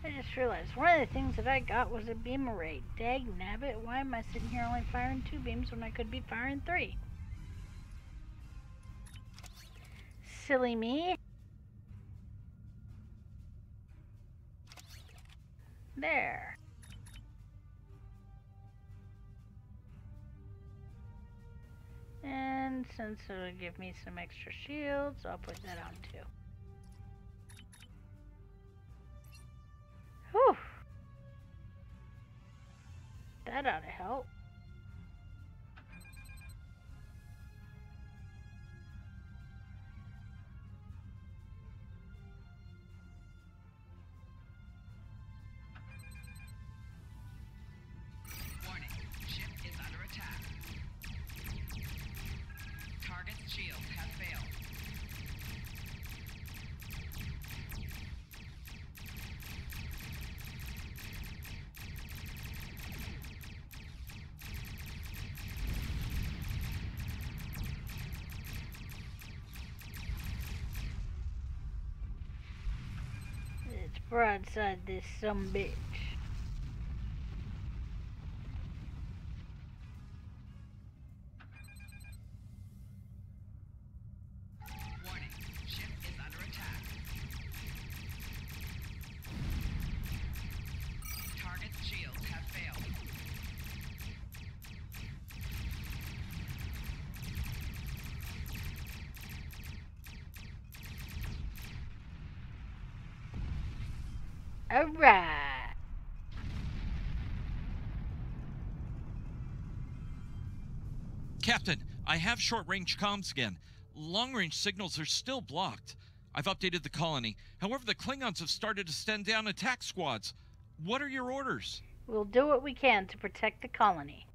I just realized one of the things that I got was a beam array. Dag nabbit, why am I sitting here only firing 2 beams when I could be firing 3? Silly me. There. And since it'll give me some extra shields, I'll put that on too. Whew. That ought to help. Warning, ship is under attack. Target's shields have failed. It's broadside this sumbitch. Warning, ship is under attack. Target's shields have failed. Alright. Captain, I have short-range comms again. Long-range signals are still blocked. I've updated the colony. However, the Klingons have started to send down attack squads. What are your orders? We'll do what we can to protect the colony.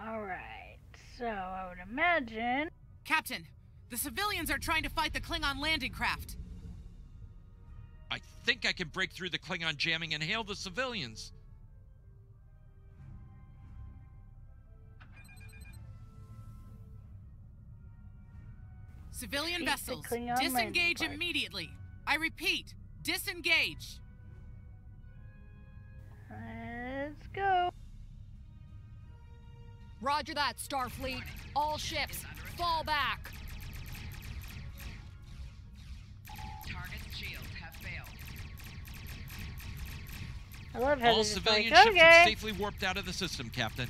Alright, so I would imagine... Captain, the civilians are trying to fight the Klingon landing craft. I think I can break through the Klingon jamming and hail the civilians. Civilian vessels, disengage immediately. I repeat, disengage. Let's go. Roger that, Starfleet. All ships, fall back. Target's shields have failed. I love how all this is civilian like, ships okay. are safely warped out of the system, Captain.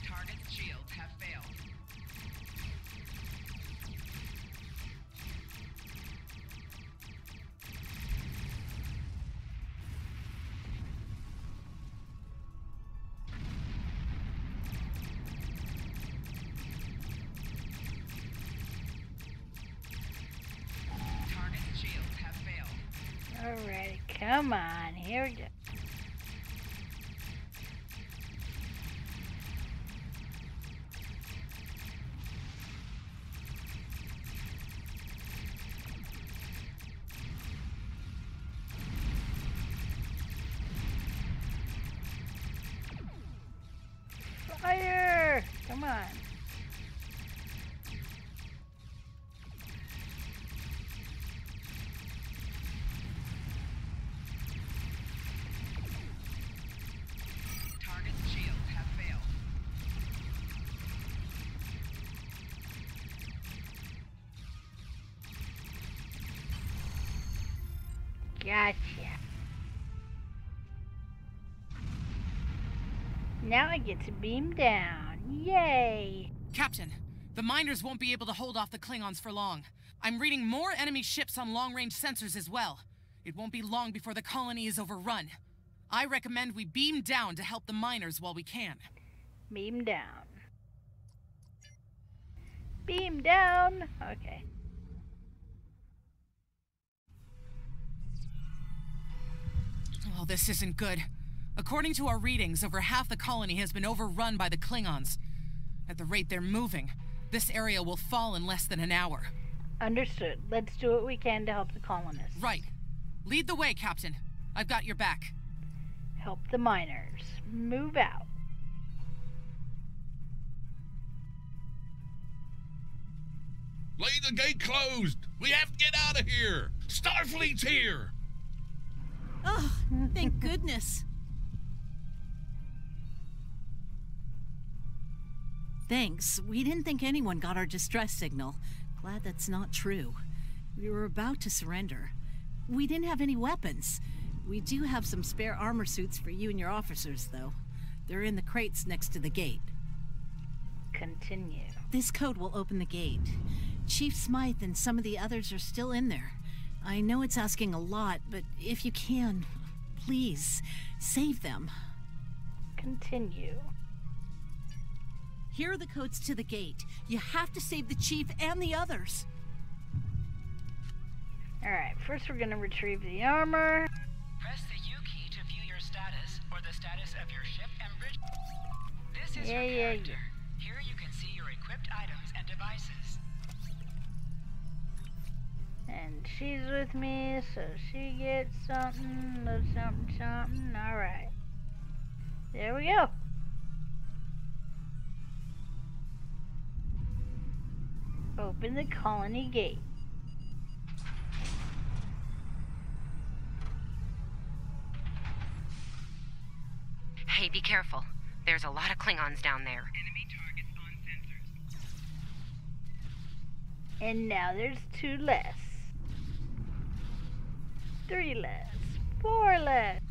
Target's shields have failed. Target's shields have failed. Alright, come on, here we go. Fire! Come on. Target's shields have failed. Gotcha. Now I get to beam down. Yay! Captain, the miners won't be able to hold off the Klingons for long. I'm reading more enemy ships on long-range sensors as well. It won't be long before the colony is overrun. I recommend we beam down to help the miners while we can. Beam down. Beam down! Okay. Oh, this isn't good. According to our readings, over half the colony has been overrun by the Klingons. At the rate they're moving, this area will fall in less than an hour. Understood. Let's do what we can to help the colonists. Right. Lead the way, Captain. I've got your back. Help the miners. Move out. Lay the gate closed! We have to get out of here! Starfleet's here! Oh, thank goodness. Thanks. We didn't think anyone got our distress signal. Glad that's not true. We were about to surrender. We didn't have any weapons. We do have some spare armor suits for you and your officers, though. They're in the crates next to the gate. Continue. This code will open the gate. Chief Smythe and some of the others are still in there. I know it's asking a lot, but if you can, please, save them. Continue. Here are the codes to the gate. You have to save the Chief and the others. Alright, first we're gonna retrieve the armor. Press the U key to view your status or the status of your ship and bridge. This is your character. Here you can see your equipped items and devices. And she's with me, so she gets something, something. Alright. There we go. Open the colony gate. Hey, be careful. There's a lot of Klingons down there. Enemy targets on sensors. And now there's 2 less. 3 less. 4 left.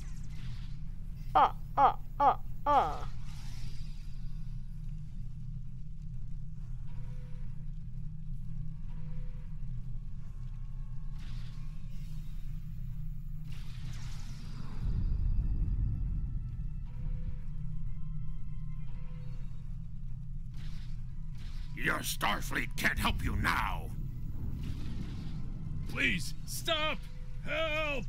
Oh. Your Starfleet can't help you now. Please, stop! Help!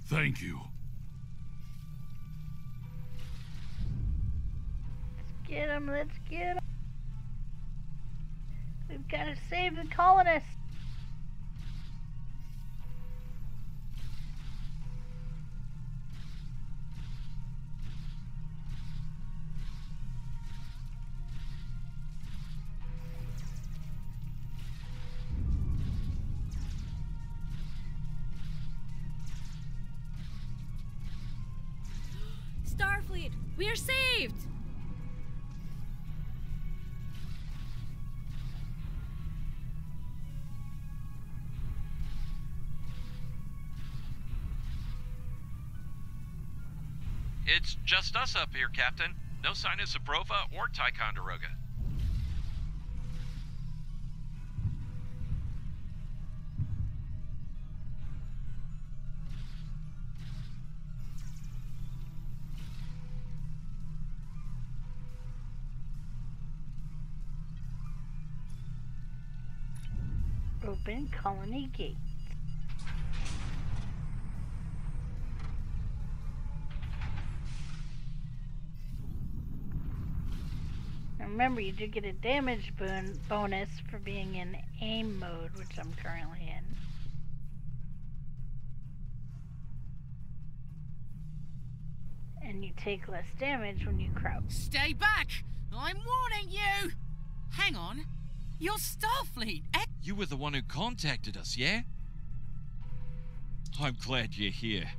Thank you. Let's get him. We've got to save the colonists. Starfleet, we are saved! It's just us up here, Captain. No sign of Zabrova or Ticonderoga. Open colony gate. Remember, you do get a damage bonus for being in aim mode, which I'm currently in. And you take less damage when you crouch. Stay back! I'm warning you! Hang on. You're Starfleet. You were the one who contacted us, yeah? I'm glad you're here.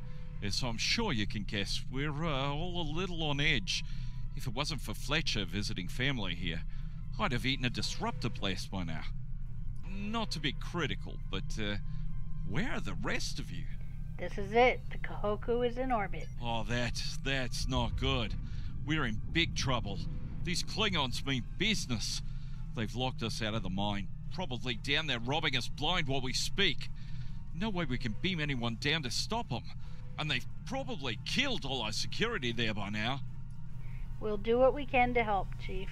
As I'm sure you can guess, we're all a little on edge. If it wasn't for Fletcher visiting family here, I'd have eaten a disruptor blast by now. Not to be critical, but where are the rest of you? This is it. The Kahoku is in orbit. Oh, that's not good. We're in big trouble. These Klingons mean business. They've locked us out of the mine, probably down there robbing us blind while we speak. No way we can beam anyone down to stop them. And they've probably killed all our security there by now. We'll do what we can to help, Chief.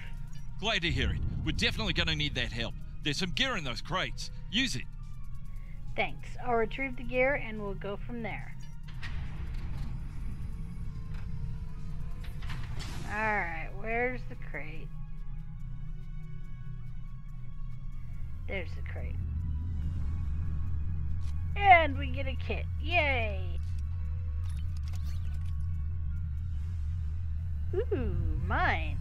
Glad to hear it. We're definitely going to need that help. There's some gear in those crates. Use it. Thanks. I'll retrieve the gear and we'll go from there. Alright, where's the crate? There's the crate. And we get a kit. Yay! Ooh, mine.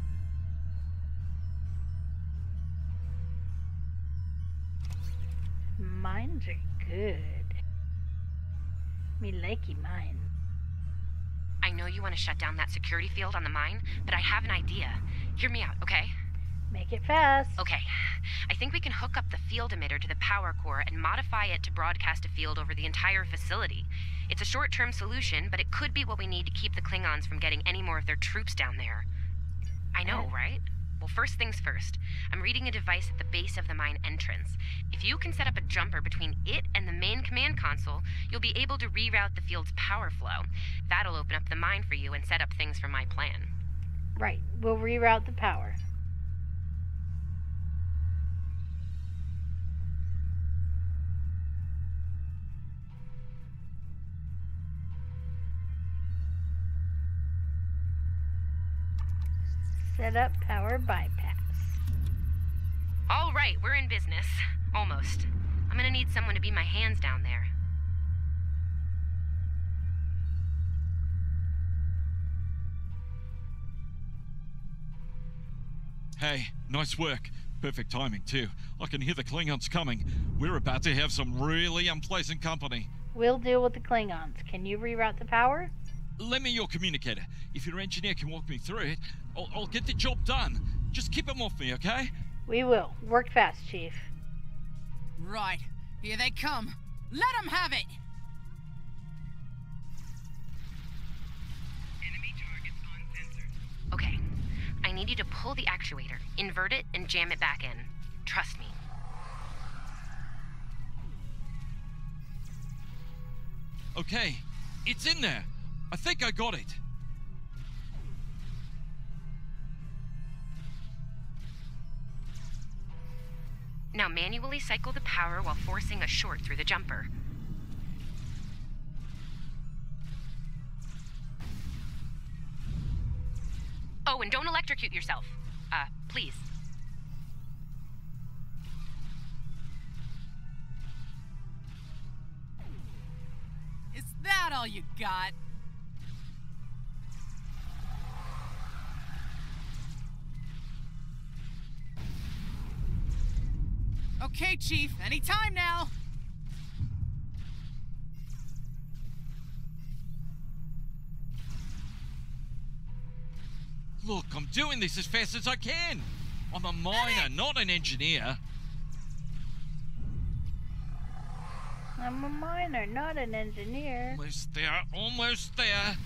Mines are good. Me likey mine. I know you want to shut down that security field on the mine, but I have an idea. Hear me out, okay? Make it fast. Okay. I think we can hook up the field emitter to the power core and modify it to broadcast a field over the entire facility. It's a short-term solution, but it could be what we need to keep the Klingons from getting any more of their troops down there. I know, right? Well, first things first. I'm reading a device at the base of the mine entrance. If you can set up a jumper between it and the main command console, you'll be able to reroute the field's power flow. That'll open up the mine for you and set up things for my plan. Right. We'll reroute the power. Set up power bypass. All right, we're in business. Almost. I'm gonna need someone to be my hands down there. Hey, nice work. Perfect timing, too. I can hear the Klingons coming. We're about to have some really unpleasant company. We'll deal with the Klingons. Can you reroute the power? Lend me your communicator. If your engineer can walk me through it, I'll get the job done. Just keep him off me, okay? We will. Work fast, Chief. Right. Here they come. Let them have it! Enemy targets on sensors. Okay. I need you to pull the actuator, invert it, and jam it back in. Trust me. Okay, it's in there. I think I got it. Now manually cycle the power while forcing a short through the jumper. Oh, and don't electrocute yourself. Please. Is that all you got? Okay, Chief, anytime now. Look, I'm doing this as fast as I can. I'm a miner, not an engineer. I'm a miner, not an engineer. Almost there, almost there.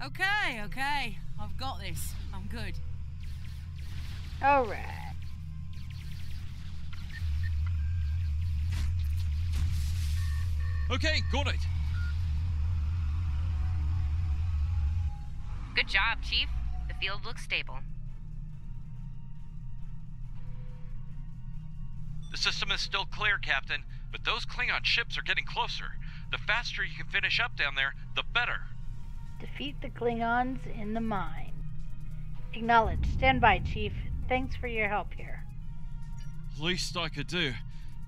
Okay, okay. I've got this. I'm good. Alright. Okay, got it. Good job, Chief. The field looks stable. The system is still clear, Captain, but those Klingon ships are getting closer. The faster you can finish up down there, the better. Defeat the Klingons in the mine. Acknowledged. Stand by, Chief. Thanks for your help here. Least I could do.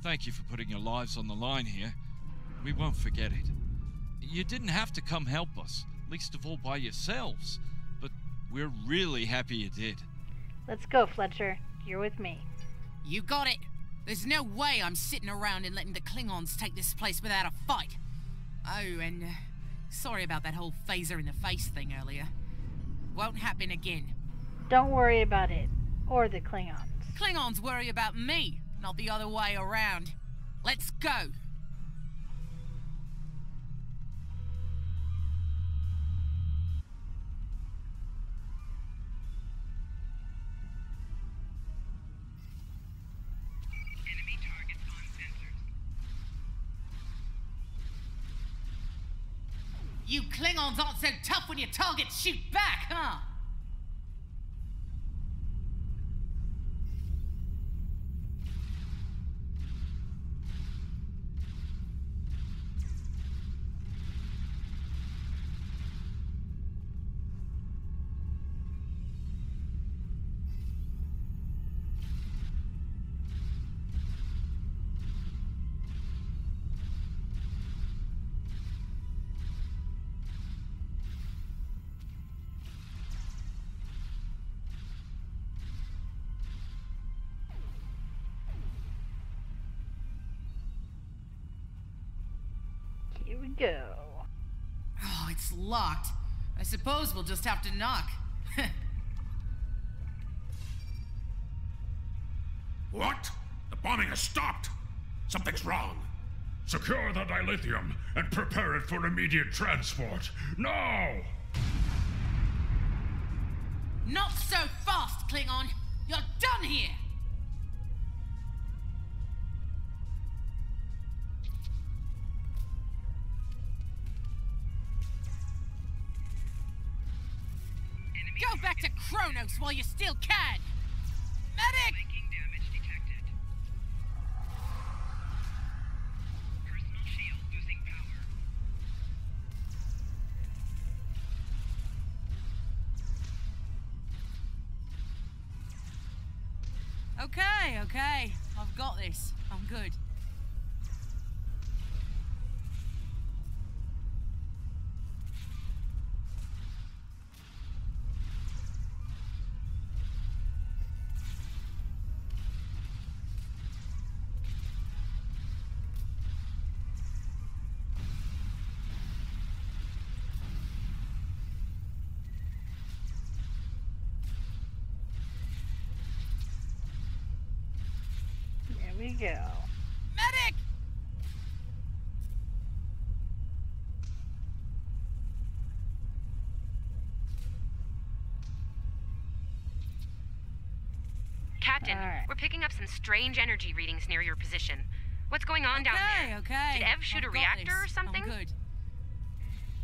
Thank you for putting your lives on the line here. We won't forget it. You didn't have to come help us, least of all by yourselves, but we're really happy you did. Let's go, Fletcher. You're with me. You got it. There's no way I'm sitting around and letting the Klingons take this place without a fight. Oh, and sorry about that whole phaser in the face thing earlier. Won't happen again. Don't worry about it. Or the Klingons. Klingons worry about me, not the other way around. Let's go. Enemy targets on sensors. You Klingons aren't so tough when your targets shoot back, huh? Here we go. Oh, it's locked. I suppose we'll just have to knock. What? The bombing has stopped. Something's wrong. Secure the dilithium and prepare it for immediate transport. Now! Not so fast, Klingon! You're done here! Go back to Kronos while you still can! Medic! Making damage detected. Personal shield losing power. Okay, okay. I've got this. I'm good. we go. Medic! Captain, we're picking up some strange energy readings near your position. What's going on down there? Okay. Did Ev shoot a reactor or something? I'm good.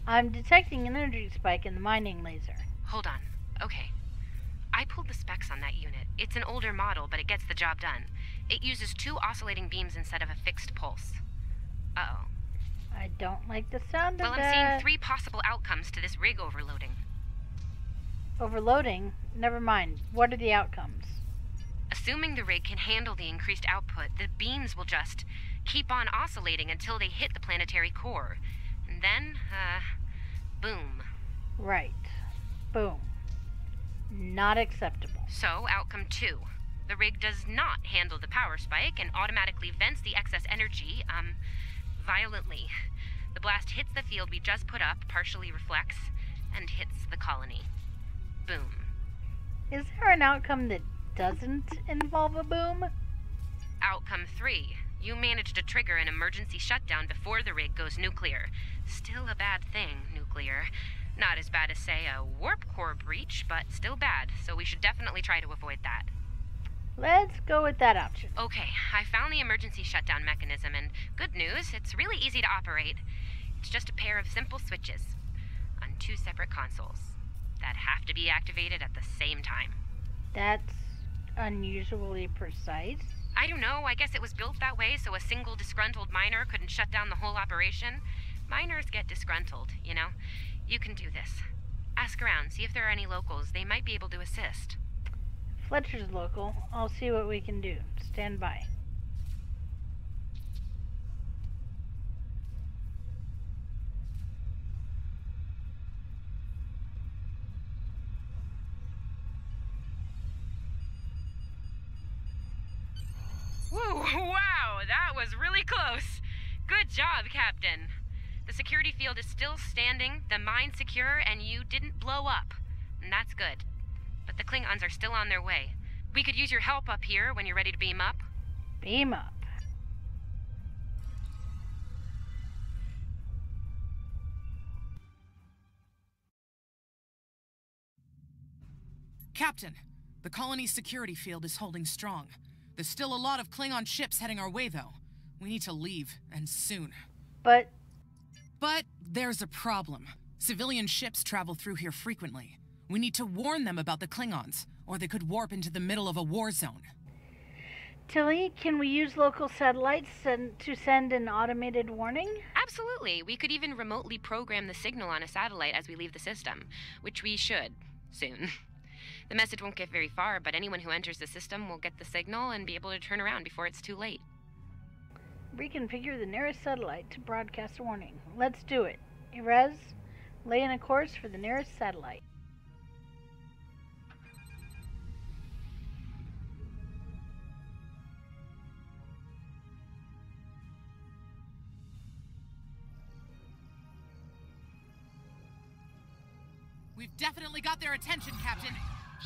I'm detecting an energy spike in the mining laser. Hold on. Okay. I pulled the specs on that unit. It's an older model, but it gets the job done. It uses 2 oscillating beams instead of a fixed pulse. Uh-oh. I don't like the sound of Well, I'm seeing 3 possible outcomes to this rig overloading. Overloading? Never mind. What are the outcomes? Assuming the rig can handle the increased output, the beams will just keep on oscillating until they hit the planetary core. And then, boom. Right. Boom. Not acceptable. So, outcome 2. The rig does not handle the power spike and automatically vents the excess energy, violently. The blast hits the field we just put up, partially reflects, and hits the colony. Boom. Is there an outcome that doesn't involve a boom? Outcome 3. You managed to trigger an emergency shutdown before the rig goes nuclear. Still a bad thing, nuclear. Not as bad as, say, a warp core breach, but still bad, so we should definitely try to avoid that. Let's go with that option. Okay, I found the emergency shutdown mechanism, and good news, it's really easy to operate. It's just a pair of simple switches on 2 separate consoles that have to be activated at the same time. That's unusually precise. I don't know, I guess it was built that way so a single disgruntled miner couldn't shut down the whole operation. Miners get disgruntled, you know. You can do this. Ask around, see if there are any locals. They might be able to assist. Fletcher's local. I'll see what we can do. Stand by. Whoa, wow, that was really close. Good job, Captain. The security field is still standing, the mine's secure, and you didn't blow up. And that's good. But the Klingons are still on their way. We could use your help up here when you're ready to beam up. Beam up. Captain, the colony's security field is holding strong. There's still a lot of Klingon ships heading our way, though. We need to leave, and soon. But there's a problem. Civilian ships travel through here frequently. We need to warn them about the Klingons, or they could warp into the middle of a war zone. Tilly, can we use local satellites to send an automated warning? Absolutely. We could even remotely program the signal on a satellite as we leave the system, which we should, soon. The message won't get very far, but anyone who enters the system will get the signal and be able to turn around before it's too late. Reconfigure the nearest satellite to broadcast a warning. Let's do it. Erez, lay in a course for the nearest satellite. We've definitely got their attention, Captain.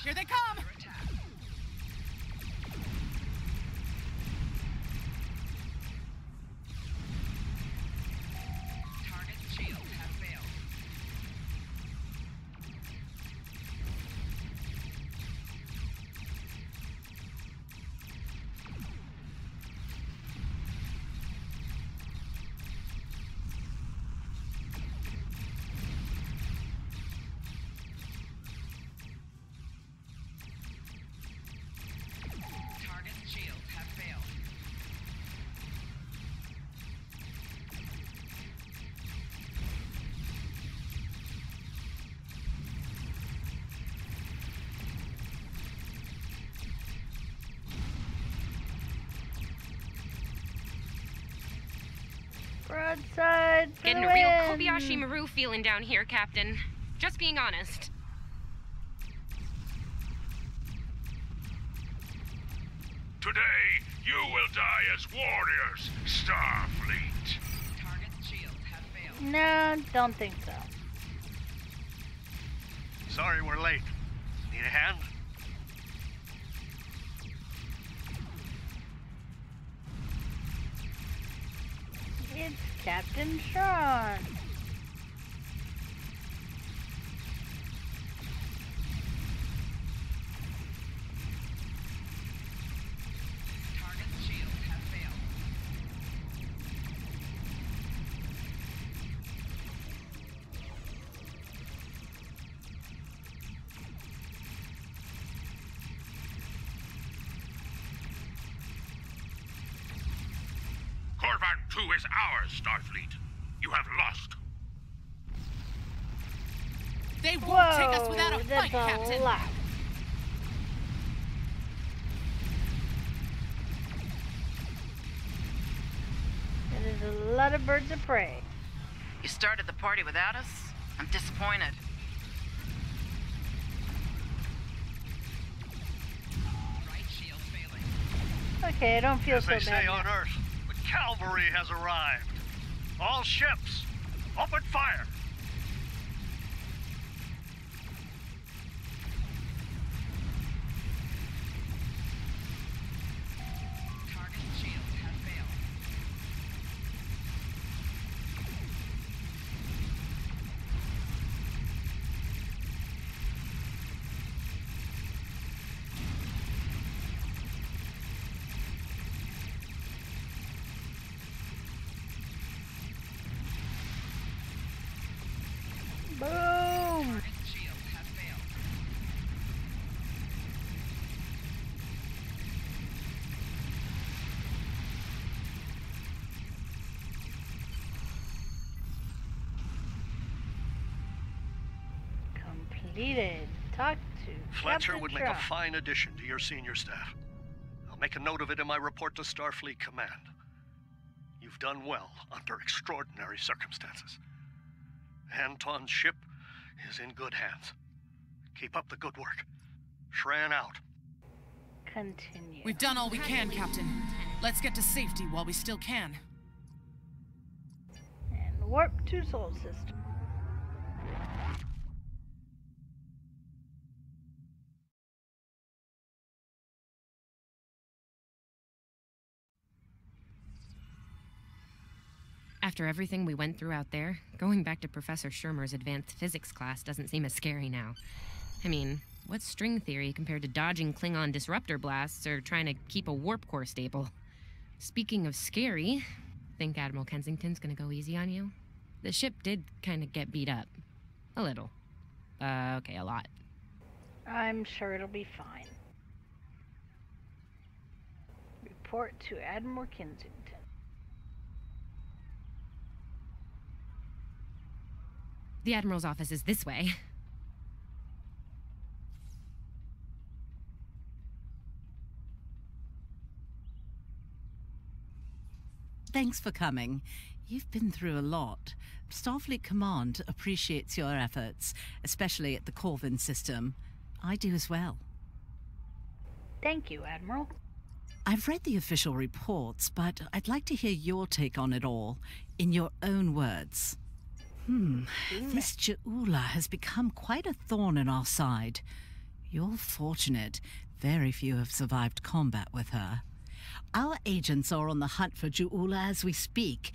Here they come! Target shields have failed. Broadside for Getting the a real win. Kobayashi Maru feeling down here, Captain. Just being honest. Today, you will die as warriors, Starfleet. Target shields have failed. No, don't think so. Sorry we're late. Need a hand? Captain Sean. Target's shield has failed. Corvan 2 is ours, Starfleet. You have lost. They won't take us without a that's fight, Captain. lot. That is a lot of birds of prey. You started the party without us? I'm disappointed. Right shield failing. Okay, I don't feel As so they bad say now. on Earth, the cavalry has arrived. All ships, open fire! Target's shield has failed. Boom! Target's shield has failed. Completed. Talk to Fletcher Captain would make a Trump. fine addition to your senior staff. I'll make a note of it in my report to Starfleet Command. You've done well under extraordinary circumstances. Anton's ship is in good hands. Keep up the good work. Shran out. Continue. We've done all we can, Captain. Let's get to safety while we still can. And warp to Sol System. After everything we went through out there, going back to Professor Shermer's advanced physics class doesn't seem as scary now. I mean, what's string theory compared to dodging Klingon disruptor blasts or trying to keep a warp core stable? Speaking of scary, think Admiral Kensington's gonna go easy on you? The ship did kind of get beat up. A little. Okay, a lot. I'm sure it'll be fine. Report to Admiral Kensington. The Admiral's office is this way. Thanks for coming. You've been through a lot. Starfleet Command appreciates your efforts, especially at the Corvan system. I do as well. Thank you, Admiral. I've read the official reports, but I'd like to hear your take on it all, in your own words. This Ju'ula has become quite a thorn in our side. You're fortunate. Very few have survived combat with her. Our agents are on the hunt for Ju'ula as we speak.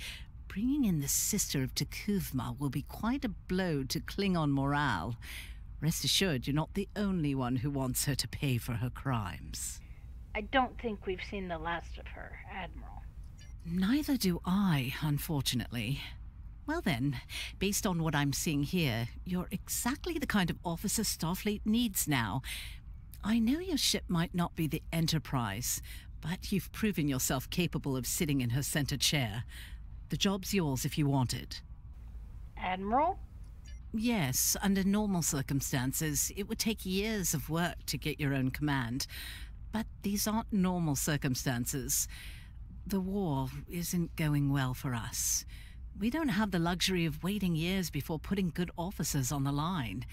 Bringing in the sister of T'Kuvma will be quite a blow to Klingon morale. Rest assured, you're not the only one who wants her to pay for her crimes. I don't think we've seen the last of her, Admiral. Neither do I, unfortunately. Well then, based on what I'm seeing here, you're exactly the kind of officer Starfleet needs now. I know your ship might not be the Enterprise, but you've proven yourself capable of sitting in her center chair. The job's yours if you want it. Admiral? Yes, under normal circumstances, it would take years of work to get your own command. But these aren't normal circumstances. The war isn't going well for us. We don't have the luxury of waiting years before putting good officers on the line.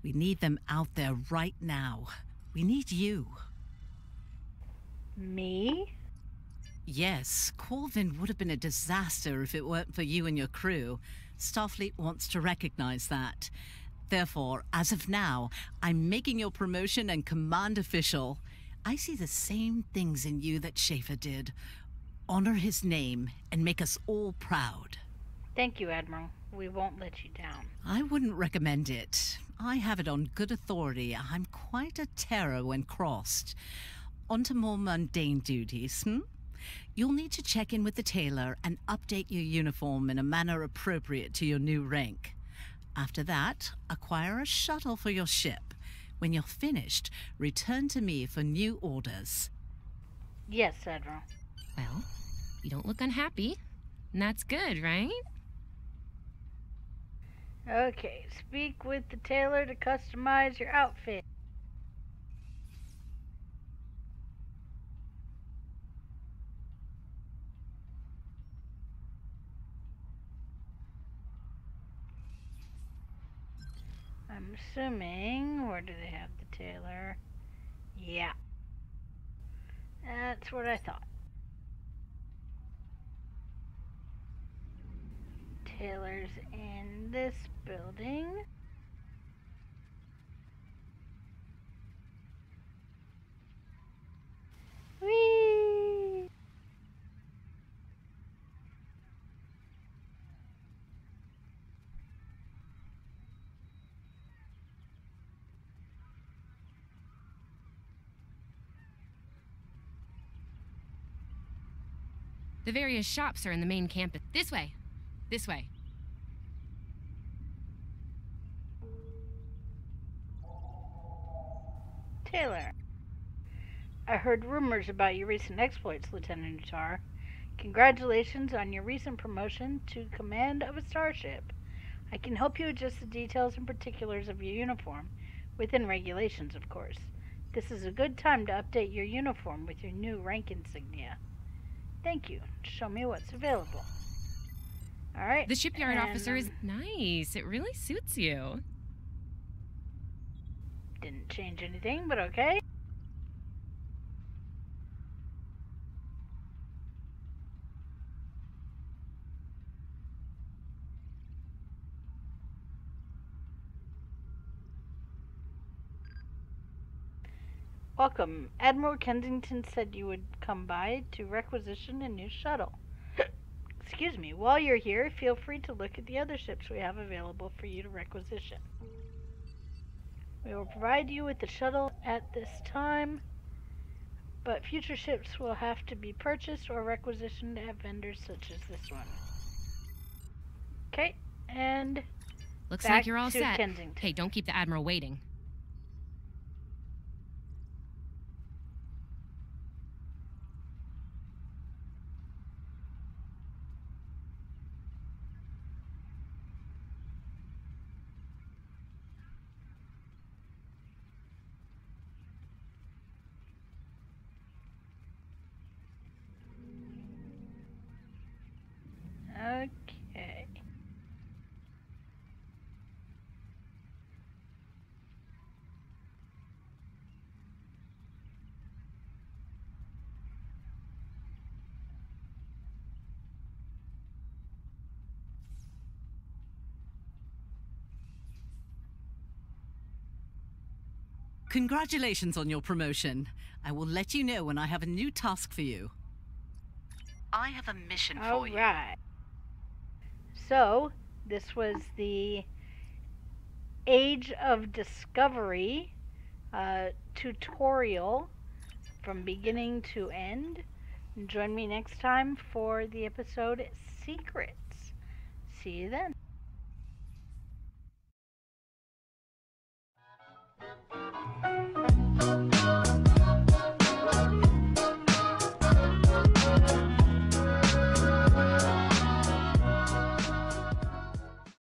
We need them out there right now. We need you. Me? Yes, Corvan would have been a disaster if it weren't for you and your crew. Starfleet wants to recognize that. Therefore, as of now, I'm making your promotion and command official. I see the same things in you that Schaefer did. Honor his name and make us all proud. Thank you, Admiral. We won't let you down. I wouldn't recommend it. I have it on good authority. I'm quite a terror when crossed. On to more mundane duties, You'll need to check in with the tailor and update your uniform in a manner appropriate to your new rank. After that, acquire a shuttle for your ship. When you're finished, return to me for new orders. Yes, Admiral. Well, you don't look unhappy. And that's good, right? Okay, speak with the tailor to customize your outfit. I'm assuming, where do they have the tailor? Yeah. That's what I thought. Tailor's in this building. Whee! The various shops are in the main campus. This way. This way. Tailor. I heard rumors about your recent exploits, Lieutenant Utar. Congratulations on your recent promotion to command of a starship. I can help you adjust the details and particulars of your uniform, within regulations, of course. This is a good time to update your uniform with your new rank insignia. Thank you. Show me what's available. Alright. The shipyard officer is nice. It really suits you. Didn't change anything, but okay. Welcome. Admiral Kensington said you would come by to requisition a new shuttle. Excuse me. While you're here, feel free to look at the other ships we have available for you to requisition. We will provide you with the shuttle at this time, but future ships will have to be purchased or requisitioned at vendors such as this one. Okay, and looks back like you're all to set. Kensington. Hey, don't keep the Admiral waiting. Okay. Congratulations on your promotion. I will let you know when I have a new task for you. I have a mission for you. Alright. So, this was the Age of Discovery tutorial from beginning to end. And join me next time for the episode Secrets. See you then.